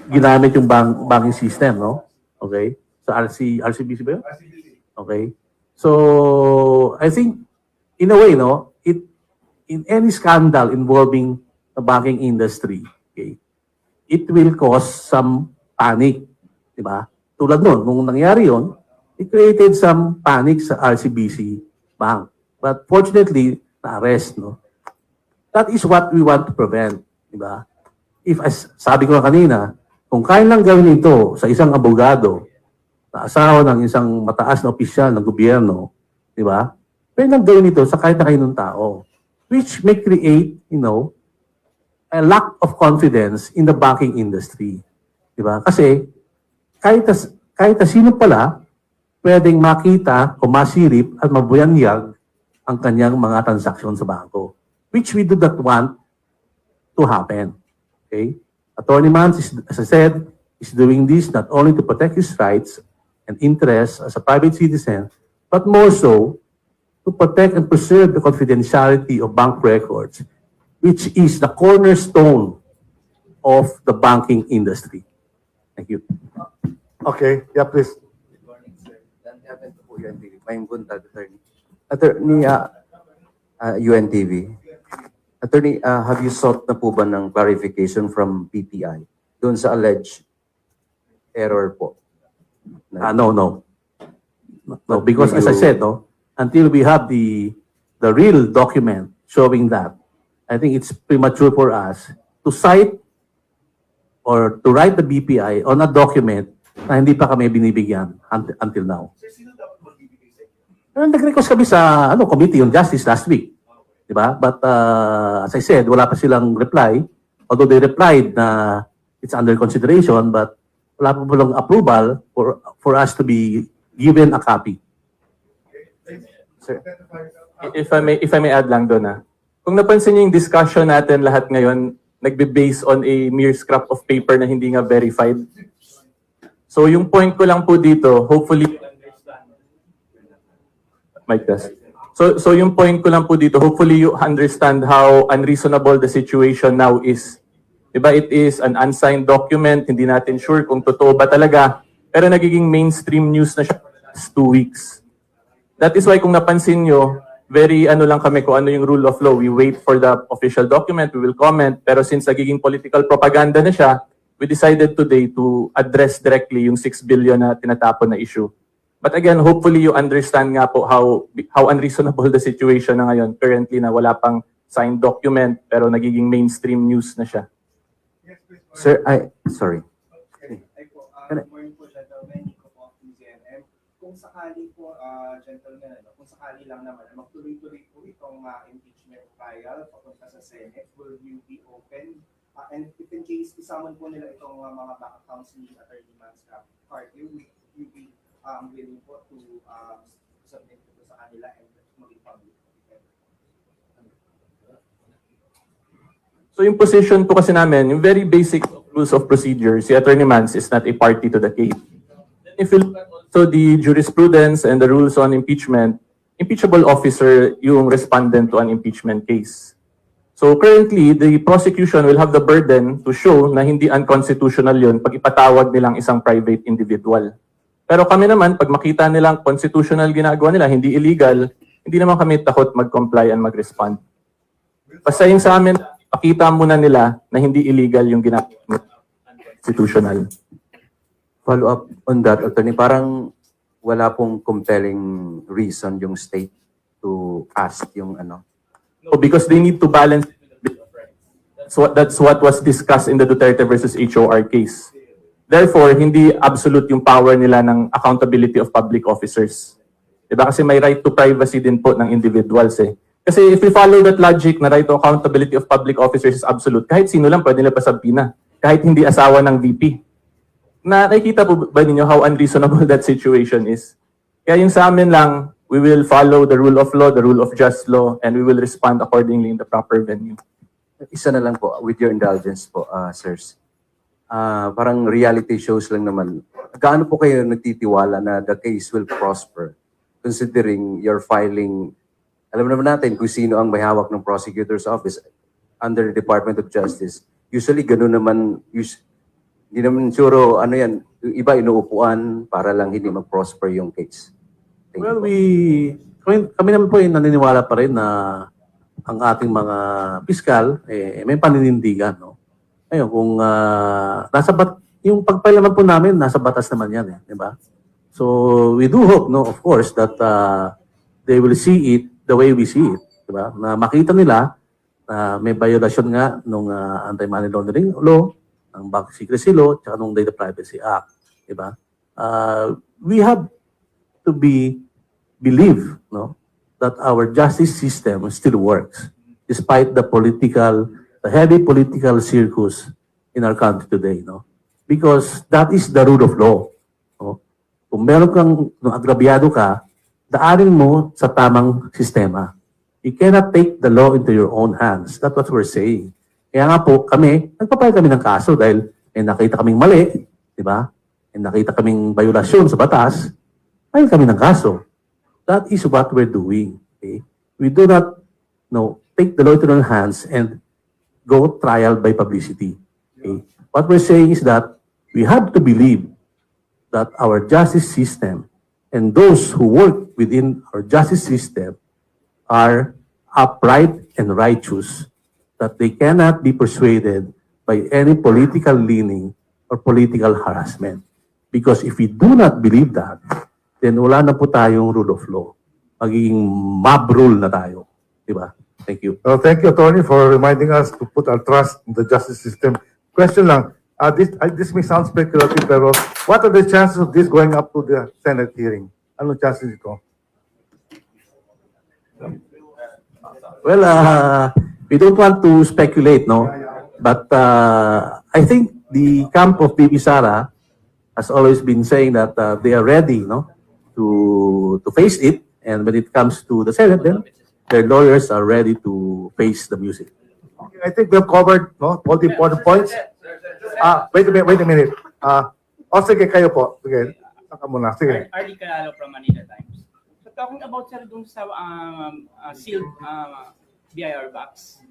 ginamit yung banking system, no? Okay? So RCBC ba yun? RCBC. Okay? So, I think, in a way, no, in any scandal involving the banking industry, okay, it will cause some panic, di ba? Tulad nun, nung nangyari yun, it created some panic sa RCBC Bank. But fortunately, na-arrest, no? That is what we want to prevent, di ba? If, as sabi ko kanina, kung kaya lang gawin ito sa isang abogado, na asawa ng isang mataas na opisyal ng gobyerno, di ba? Pwede lang gawin ito sa kahit na kaninong tao, which may create, a lack of confidence in the banking industry. Di ba? Kasi kahit sino pala pwedeng makita o masilip at mabuyanyag ang kanyang mga transaksyon sa bangko, which we do not want to happen. Okay? Attorney Mans, as I said, is doing this not only to protect his rights and interests as a private citizen, but more so to protect and preserve the confidentiality of bank records, which is the cornerstone of the banking industry. Thank you. Okay, yeah, please. Good morning, sir. Dan Evan po, UNTV. May buntag, attorney. Attorney, UNTV. Attorney, have you sought na po ba ng clarification from BPI doon sa alleged error po? No, because as I said, no, until we have the real document showing that, I think it's premature for us to cite or to write the BPI on a document na hindi pa kami binibigyan until now. Sir, sino dapat magbibigay sa inyo? Nag-request kami sa Committee on Justice last week. Diba? But as I said, wala pa silang reply. Although they replied na it's under consideration, but wala pa palang approval for us to be given a copy. Sir, if I may add lang doon. Kung napansin niyo yung discussion natin lahat ngayon, nagbe-base on a mere scrap of paper na hindi nga verified. So yung point ko lang po dito, hopefully Mic test. So yung point ko lang po dito, hopefully you understand how unreasonable the situation now is. Diba, it is an unsigned document, hindi natin sure kung totoo ba talaga, pero nagiging mainstream news na siya for the last 2 weeks. That is why kung napansin nyo, very lang kami kung ano yung rule of law. We wait for the official document, we will comment, pero since nagiging political propaganda na siya, we decided today to address directly yung 6 billion na tinatapon na issue. But again, hopefully you understand nga po how unreasonable the situation na ngayon currently na wala pang signed document pero nagiging mainstream news na siya. Sir, sorry. Ay po, morning po, gentlemen, Nico po of TGNM. Kung sakali po, gentlemen, kung sakali lang naman, magtuloy-tuloy po itong impeachment trial papunta sa Senate, will you be open? And if in case, isaman po nila itong mga back accounts ni Attorney Man's party, will you be willing po to submit ito sa kanila and maging public? So yung position po kasi namin, yung very basic rules of procedure, si Attorney Mans is not a party to the case. If you look at also the jurisprudence and the rules on impeachment, impeachable officer yung respondent to an impeachment case. So currently, the prosecution will have the burden to show na hindi unconstitutional yun pag ipatawag nilang isang private individual. Pero kami naman, pag makita nilang constitutional ginagawa nila, hindi illegal, hindi naman kami takot mag-comply and mag-respond. Basta yung sa amin, pakita muna nila na hindi illegal yung ginagawa constitutional. Follow up on that, Attorney. Parang wala pong compelling reason yung state to ask yung ano. No, because they need to balance it with the Bill of Rights. That's what was discussed in the Duterte versus HOR case. Therefore, hindi absolute yung power nila ng accountability of public officers. Diba? Kasi may right to privacy din po ng individuals eh. Kasi if we follow that logic na right to accountability of public officers is absolute, kahit sino lang pwede nila pasabina. Kahit hindi asawa ng VP. Nakikita po ba ninyo how unreasonable that situation is? Kaya yung sa amin lang, we will follow the rule of law, the rule of just law, and we will respond accordingly in the proper venue. Isa na lang po, with your indulgence po, sirs. Parang reality shows lang naman. Gaano po kayo nagtitiwala na the case will prosper considering your filing, alam naman natin kung sino ang may hawak ng prosecutor's office under the Department of Justice. Usually, ganun naman, hindi naman sure, ano yan, yung iba inuupuan para lang hindi mag-prosper yung case. Thank Well, you po. kami naman po ay naniniwala pa rin na ang ating mga piskal, may paninindigan, no? Ngayon, kung yung pagpile naman po namin, nasa batas naman yan, di ba? So, we do hope, no, of course, that they will see it the way we see it, di ba? Na makita nila na may violation nga nung anti-money laundering law, ng Bank Secrecy Law, tsaka nung Data Privacy Act, di ba? We have to believe, no, that our justice system still works despite the heavy political circus in our country today, no? Because that is the rule of law. No? Kung meron kang agrabyado ka, daanin mo sa tamang sistema. You cannot take the law into your own hands. That's what we're saying. Kaya nga po kami, nagpapayag kami ng kaso dahil nakita kaming mali, di ba? Nakita kaming violasyon sa batas, file kami ng kaso. That is what we're doing. Okay? We do not take the law into our own hands and go trial by publicity. Okay? What we're saying is that we have to believe that our justice system and those who work within our justice system are upright and righteous, that they cannot be persuaded by any political leaning or political harassment. Because if we do not believe that, then wala na po tayong rule of law. Magiging mob rule na tayo. Diba? Thank you. Thank you, Attorney, for reminding us to put our trust in the justice system. Question lang, this may sound speculative, pero what are the chances of this going up to the Senate hearing? Ano chances ito? Well, we don't want to speculate, no? But I think the camp of Bibi Sara has always been saying that they are ready, no, to face it. And when it comes to the Senate, then their lawyers are ready to face the music. I think we have covered, no, all the important points. Wait a minute. Sige, kayo po. Sige, saka muna. Sige. Arlie Canalo from Manila Times. So talking about sir dun sa sealed BIR box,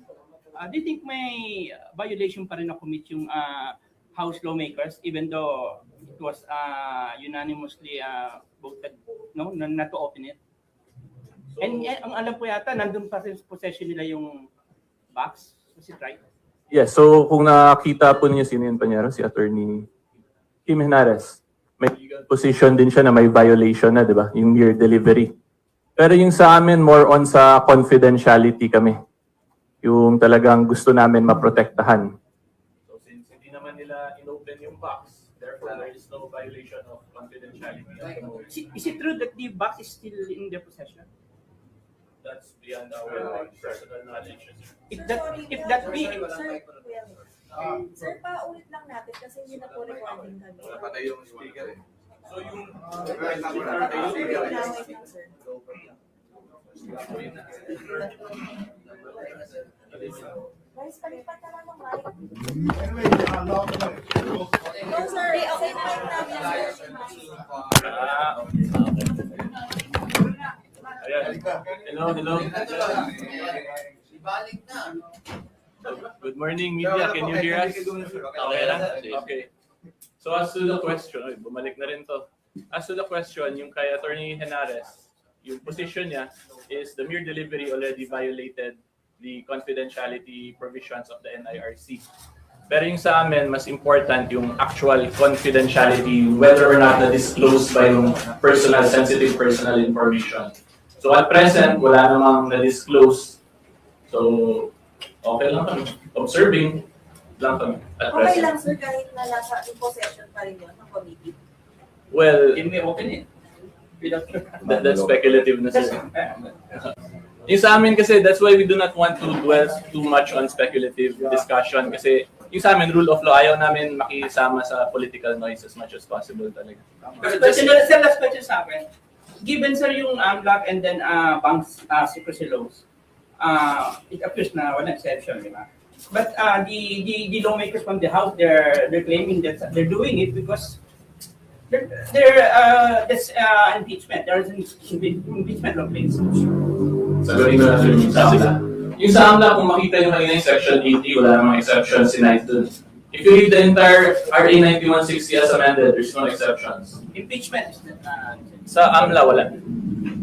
do you think may violation pa rin na commit yung House lawmakers even though it was unanimously voted no not to open it? And ang alam po yata nandun pa rin sa possession nila yung box. Was it right? Yes, so kung nakita po niyo sino yung panyero, si Attorney Kim Henares, may legal position din siya na may violation na, di ba? Yung mere delivery. Pero yung sa amin, more on sa confidentiality kami. Yung talagang gusto namin maprotektahan. So since hindi naman nila inopen yung box, therefore there is no violation of confidentiality. Is it true that the box is still in their possession? That's beyond our personal knowledge. If that be Sir, paulit lang natin kasi hindi na po recording kami. Patay yung speaker eh. So yung Wait lang, sir. Guys, palipat na lang ng mic. No, sir. Okay, mic namin, sir. Ayan. Hello. Good morning, media. Can you hear us? Okay lang? Okay. So as to the question, bumalik na rin to. As to the question, yung kay Attorney Henares, yung position niya is the mere delivery already violated the confidentiality provisions of the NIRC. Pero yung sa amin, mas important yung actual confidentiality, whether or not na-disclosed by yung sensitive personal information. So at present, wala namang na-disclose. So, okay lang kami. Observing lang kami at Okay present. lang, sir, kahit na nasa possession pa rin yun ng committee. Well, Can we open it? that's speculative na sila. Yung sa amin kasi, that's why we do not want to dwell too much on speculative discussion kasi yung sa amin, rule of law, ayaw namin makisama sa political noise as much as possible talaga. Sir, last question sa akin. Given sir yung AMLAC and then banks secrecy laws, it appears na walang exception, di ba? But the lawmakers from the House, they're claiming that they're doing it because that's impeachment. There is an impeachment law place. Sagutin ko natin yung sa AMLA. Yung sa AMLA, kung makita yung kanina yung Section 80, wala namang exception sinayad dun. If you read the entire RA 9160 as amended, there's no exceptions. Impeachment is not. Sa AMLA, wala.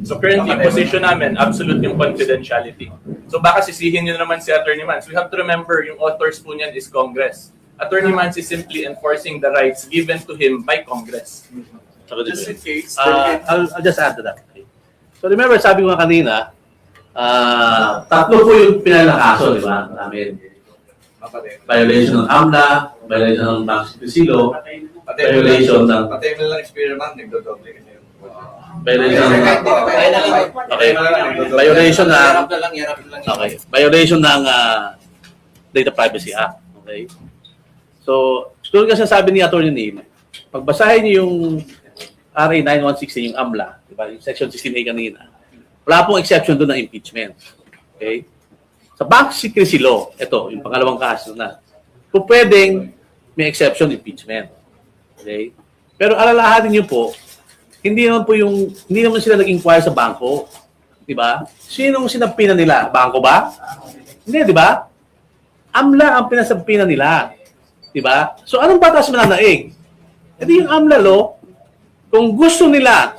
So currently, yung position namin, absolute yung confidentiality. So baka sisihin nyo naman si Attorney Mans. We have to remember, yung authors po niyan is Congress. Attorney Mans is simply enforcing the rights given to him by Congress. Just in case. I'll just add to that. Okay. So remember, sabi ko nga kanina, tatlo po yung pinal na kaso, di ba? Namin. Violation ng AMLA, violation ng Bank Secrecy Law, violation ng... Patay mo lang experiment, nagdodoble kasi. Violation ng... Okay. Violation ng... Okay. Violation ng Data Privacy Act. Okay. So, tulad kasi sabi ni Atty. Nim, pagbasahin niyo yung RA 9160, yung AMLA, di ba? Yung Section 16A kanina, wala pong exception doon ng impeachment. Okay? Sa Bank Secrecy Law, ito, yung pangalawang kaso na, kung pwedeng may exception impeachment. Okay? Pero alalahanin niyo po, hindi naman sila nag-inquire sa bangko. Di ba? Sinong sinampinan nila? Bangko ba? Hindi, di ba? AMLA ang pinasampinan nila. Di ba? So anong batas mananaig? Hindi yung AMLA law, kung gusto nila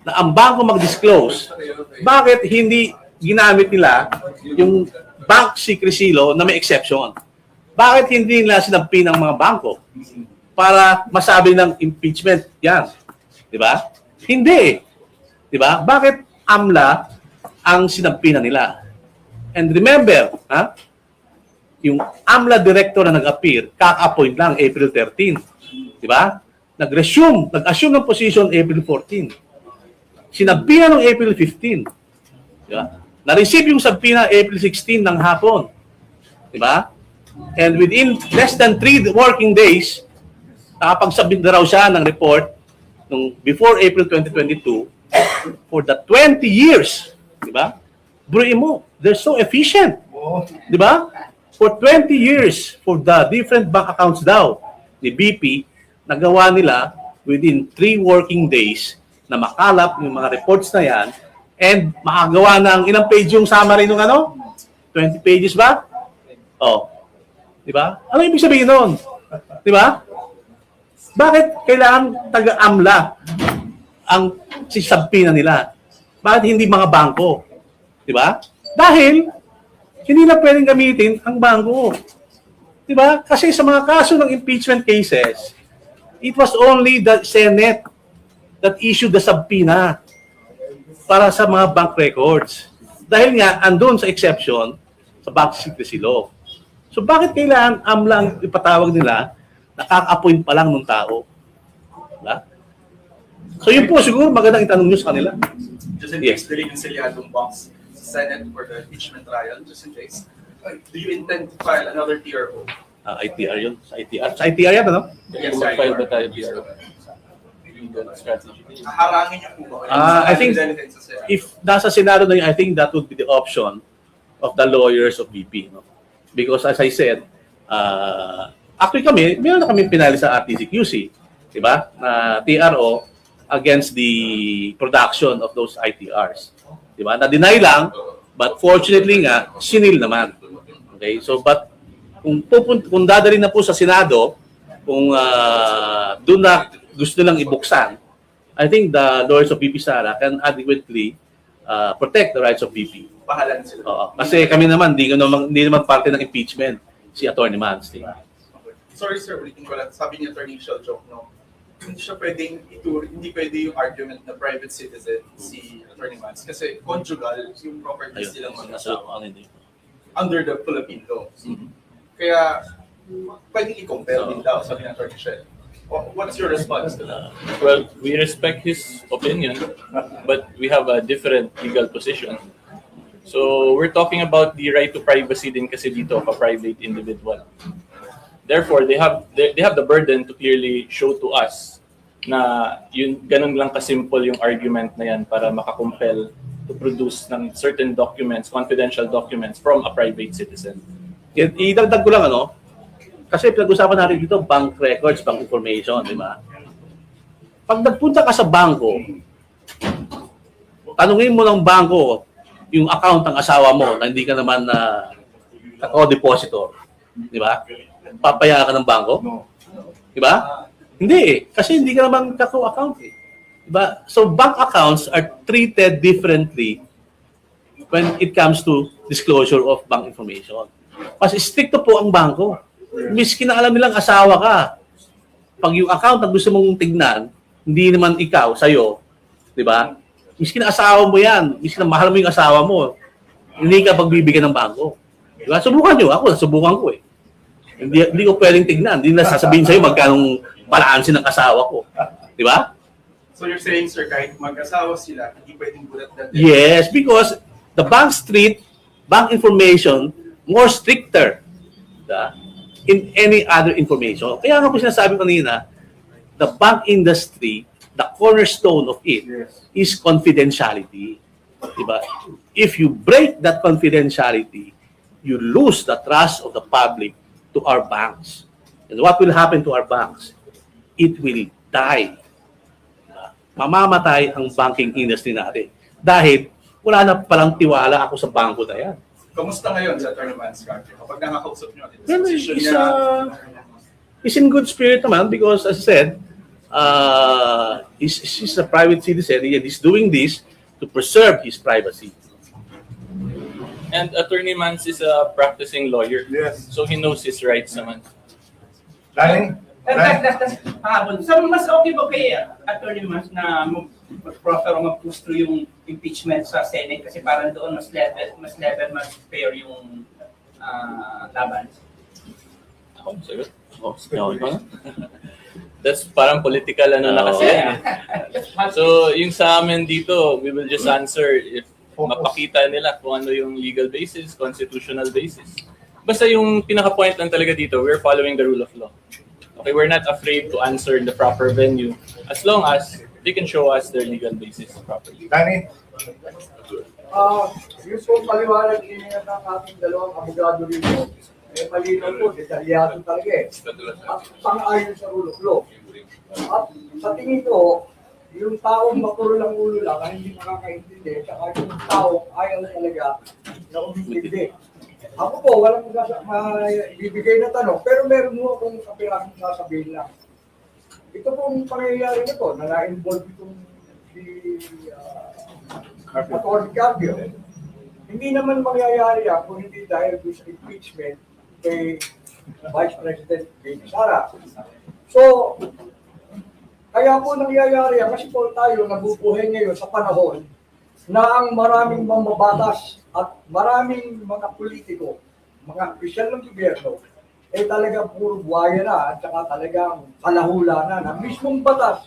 na ang bangko mag-disclose, bakit hindi ginamit nila yung Bank Secrecy Law na may exception? Bakit hindi nila sinampi ng mga bangko para masabi ng impeachment yan? Di ba? Hindi. Di ba? Bakit AMLA ang sinampi na nila? And remember, yung AMLA director na nag-appear, kaka-appoint lang April 13. Di ba? Nag-assume ng position April 14. Sinabihan ng April 15. Di ba? Na-receive yung subpoena April 16 ng hapon. Di ba? And within less than 3 working days, nakapag-submit na raw siya ng report nung before April 2022 for the 20 years. Di ba? Buruin mo, they're so efficient. Di ba? For 20 years, for the different bank accounts daw ni BP, nagawa nila within 3 working days na makalap yung mga reports na yan and makagawa ng ilang page yung summary nung ano? 20 pages ba? Oh. Di ba? Ano ibig sabihin nun? Di ba? Bakit kailangan taga-AMLA ang sisabpina nila? Bakit hindi mga bangko? Di ba? Dahil hindi na pwedeng gamitin ang bangko. Di ba? Kasi sa mga kaso ng impeachment cases, it was only the Senate that issued the subpoena para sa mga bank records. Dahil nga, andun sa exception sa bank secrecy law. So bakit kailangan AMLA ang ipatawag nila, nakaka-appoint pa lang ng tao? Diba? So yun po siguro magandang itanong nyo sa kanila. Just in case, dali yung selyadong box sa Senate for the impeachment trial, just in case. Do you intend to file another TRO? ITR yun. Sa ITR. Sa ITR yan, ano? Yes, Mag-file ba tayo TRO? Harangin niyo po ba? I think if nasa Senado na yun, I think that would be the option of the lawyers of BP. No? Because as I said, actually kami, meron na kami pinali sa RTCQC, di ba? Na TRO against the production of those ITRs. Di ba? Na-deny lang, but fortunately nga, sinil naman. Okay? So, but kung dadalhin na po sa Senado, kung doon na gusto nilang ibuksan, I think the lawyers of BP Sara can adequately protect the rights of BP. Pahalan sila. Oo. Kasi kami naman, hindi naman parte ng impeachment si Atty. Mans. Diba? Sorry sir, ulitin ko lang. Sabi ni Attorney Shell joke, no? Hindi siya pwedeng ituro, hindi pwede yung argument na private citizen si Atty. Mans kasi conjugal yung properties nilang mag-asawa under the Philippine law. Kaya pwedeng i-compare din daw, sabi ni Attorney Shell. What's your response to that? Well, we respect his opinion, but we have a different legal position. So we're talking about the right to privacy din kasi dito of a private individual. Therefore, they have the burden to clearly show to us na yun ganun lang kasimple yung argument na yan para makakompel to produce ng certain documents, confidential documents from a private citizen. Idagdag ko lang kasi pinag-usapan natin dito bank records, bank information, di ba? Pag nagpunta ka sa bangko, tanungin mo ng bangko yung account ng asawa mo na hindi ka naman co-depositor, di ba? Papaya ka ng bangko? Di ba? Hindi eh. Kasi hindi ka naman kako-account eh. Di ba? So bank accounts are treated differently when it comes to disclosure of bank information. Mas stricto po ang bangko. Miski na alam nilang asawa ka. Pag yung account na gusto mong tignan, hindi naman ikaw, sa'yo. Di ba? Miski na asawa mo yan. Miski na mahal mo yung asawa mo. Hindi ka pagbibigyan ng bangko. Di ba? Subukan nyo. Ako, subukan ko eh. Hindi ko pwedeng tignan. Hindi na sasabihin sa'yo magkanong balansin ng asawa ko. Di ba? So you're saying, sir, kahit mag-asawa sila, hindi pwedeng bulat na Yes, because the bank street, bank information, more stricter in any other information. Kaya nga po sinasabi kanina, the bank industry, the cornerstone of it is confidentiality. Diba? If you break that confidentiality, you lose the trust of the public to our banks. And what will happen to our banks? It will die. Diba? Mamamatay ang banking industry natin. Dahil wala na palang tiwala ako sa bangko na yan. Kamusta ngayon sa Atty. Mans kapag nakakausap nyo? Well, he's in good spirit naman because as I said, he's a private citizen and he's doing this to preserve his privacy. And Attorney Mans is a practicing lawyer. Yes. So he knows his rights naman. Lain? So, mas okay ba kay Atty. Mans na mag-proffer o mag-push through yung impeachment sa Senate kasi parang doon mas fair yung laban? Ako, sagot. That's parang political na kasi yan eh. So yung sa amin dito, we will just answer if mapakita nila kung ano yung legal basis, constitutional basis. Basta yung pinaka-point lang talaga dito, we're following the rule of law. Okay, we're not afraid to answer in the proper venue as long as they can show us their legal basis properly. Danny? Yung po paliwanag niya ng ating dalawang abogado rito, eh malinaw po, detalyado talaga eh. At pang-ayon sa rule of law. At sa tingin ko, yung taong mapuro lang ulo lang, ang hindi makakaintindi, saka yung taong ayaw talaga na umintindi. Ako po, walang bibigay na tanong, pero meron mo akong kapirasong sasabihin lang. Ito pong pangyayari na po, na na-involve itong si Atty. Carpio. Hindi naman mangyayari yan kung hindi dahil doon sa impeachment kay Vice President Baby Sara. So, kaya po nangyayari yan kasi po tayo nabubuhay ngayon sa panahon na ang maraming mambabatas at maraming mga politiko, mga opisyal ng gobyerno, eh talagang puro buhaya na at saka talagang kalahula na mismong batas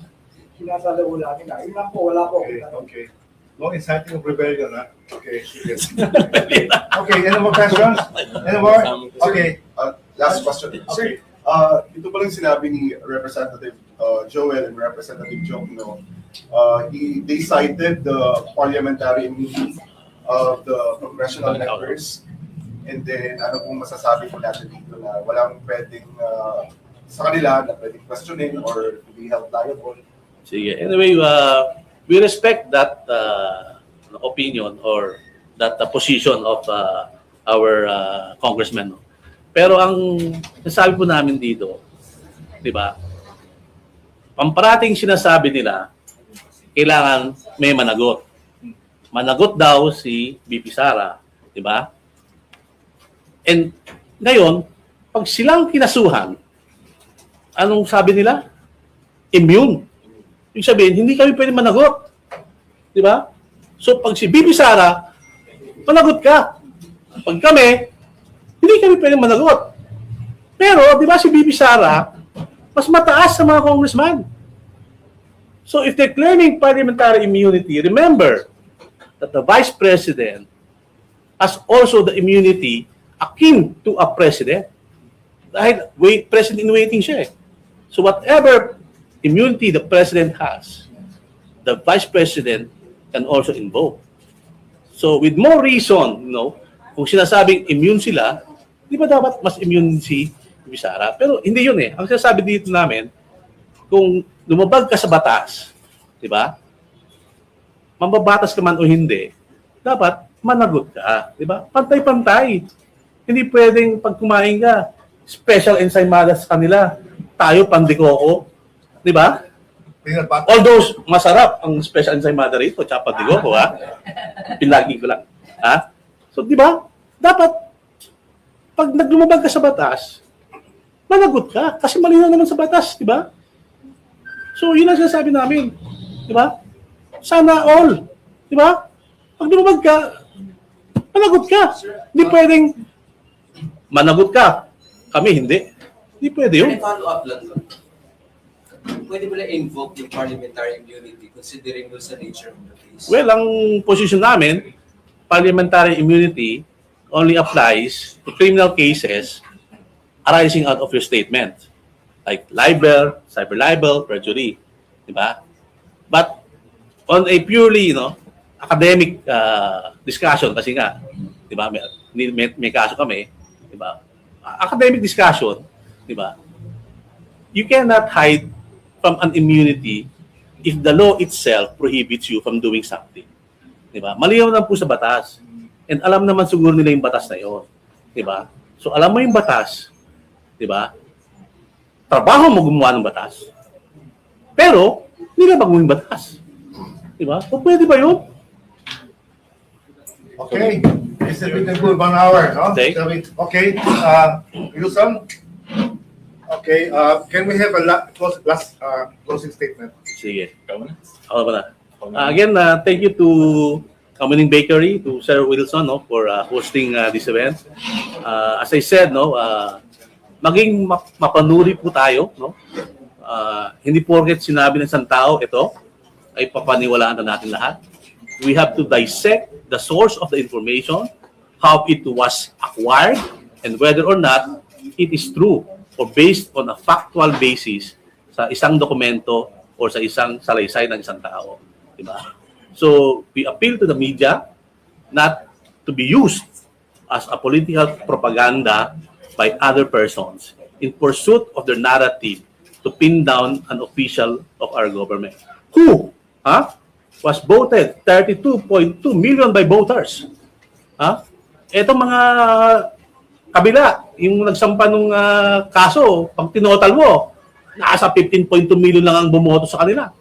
sinasalahula nila. Yun lang po, wala po. Okay. No inciting of rebellion, ha? Okay, sige. Okay, any more questions? Any more? Okay. Last question. Sir, ito palang sinabi ni Representative Joel and Representative Jokno, they cited the parliamentary immunity of the congressional members. And then, ano pong masasabi po natin dito na walang pwedeng sa kanila na pwedeng questioning or to be held liable? Sige. Anyway, we respect that opinion or that position of our congressman. Pero ang nasabi po namin dito, di ba, pamparating sinasabi nila, kailangan may managot. Managot daw si BP Sara, di ba? And ngayon, pag silang kinasuhan, anong sabi nila? Immune. Ibig sabihin, hindi kami pwede managot. Di ba? So pag si BP Sara, managot ka. Pag kami, hindi kami pwede managot. Pero, di ba si BP Sara, mas mataas sa mga congressman. So if they're claiming parliamentary immunity, remember that the Vice President has also the immunity akin to a President. Dahil President in waiting siya eh. So whatever immunity the President has, the Vice President can also invoke. So with more reason, kung sinasabing immune sila, di ba dapat mas immune si Sara? Pero hindi yun eh. Ang sinasabi dito namin, kung lumabag ka sa batas, di ba? Mambabatas ka man o hindi, dapat managot ka, di ba? Pantay-pantay. Hindi pwedeng pag kumain ka, special ensaimadas sa kanila. Tayo pandikoko, di ba? Although masarap ang special ensaymada rito, tsaka pandikoko, ha? Pinlagi ko lang. Ha? So, di ba? Dapat, pag naglumabag ka sa batas, managot ka. Kasi malinaw naman sa batas, di ba? So, yun ang sinasabi namin. Di ba? Sana all. Di ba? Pag lumabag ka, managot ka. Hindi pwedeng managot ka. Kami, hindi. Hindi pwede yun. Follow up lang. Pwede ba na invoke yung parliamentary immunity considering sa nature of the case? Well, ang position namin, parliamentary immunity only applies to criminal cases arising out of your statement. Like libel, cyber libel, perjury. Diba? But on a purely, academic discussion, kasi nga, diba, may kaso kami, diba? Academic discussion, diba? You cannot hide from an immunity if the law itself prohibits you from doing something. Diba? Malinaw na po sa batas. And alam naman siguro nila yung batas na yun. Diba? So alam mo yung batas, diba? Trabaho mo gumawa ng batas. Pero, nilabag mo yung batas. Diba? So pwede ba yun? Okay. This has been a good 1 hour, no? Okay. Okay. Wilson? Okay. Can we have a last closing statement? Sige. Ako ba na? Again, thank you to Kamuning Bakery, to Sir Wilson, for hosting this event. As I said, maging mapanuri po tayo, Hindi porket sinabi ng isang tao ito ay papaniwalaan na natin lahat. we have to dissect the source of the information, how it was acquired, and whether or not it is true or based on a factual basis sa isang dokumento or sa isang salaysay ng isang tao. Diba? So, we appeal to the media not to be used as a political propaganda by other persons in pursuit of their narrative to pin down an official of our government who was voted 32.2 million by voters. Etong mga kabila, yung nagsampa ng kaso, pag tinotal mo, nasa 15.2 million lang ang bumoto sa kanila.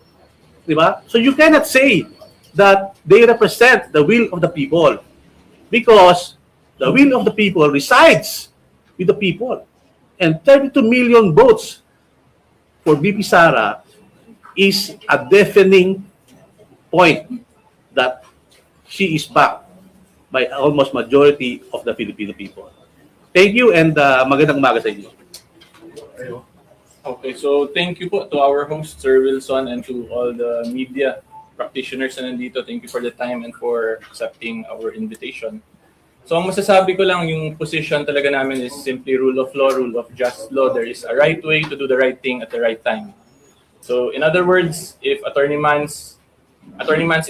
Diba? So you cannot say that they represent the will of the people because the will of the people resides with the people. And 32 million votes for BP Sara is a deafening point that she is backed by almost majority of the Filipino people. Thank you and magandang umaga sa inyo. Okay, so thank you po to our host, Sir Wilson, and to all the media practitioners na nandito. Thank you for the time and for accepting our invitation. So ang masasabi ko lang, yung position talaga namin is simply rule of law, rule of just law. There is a right way to do the right thing at the right time. So in other words, if Attorney Mans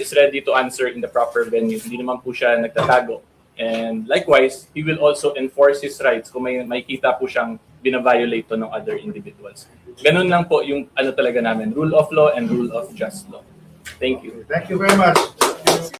is ready to answer in the proper venue, hindi naman po siya nagtatago. And likewise, he will also enforce his rights kung may makita po siyang binaviolate to ng other individuals. Ganun lang po yung ano talaga namin, rule of law and rule of just law. Thank you. Thank you very much.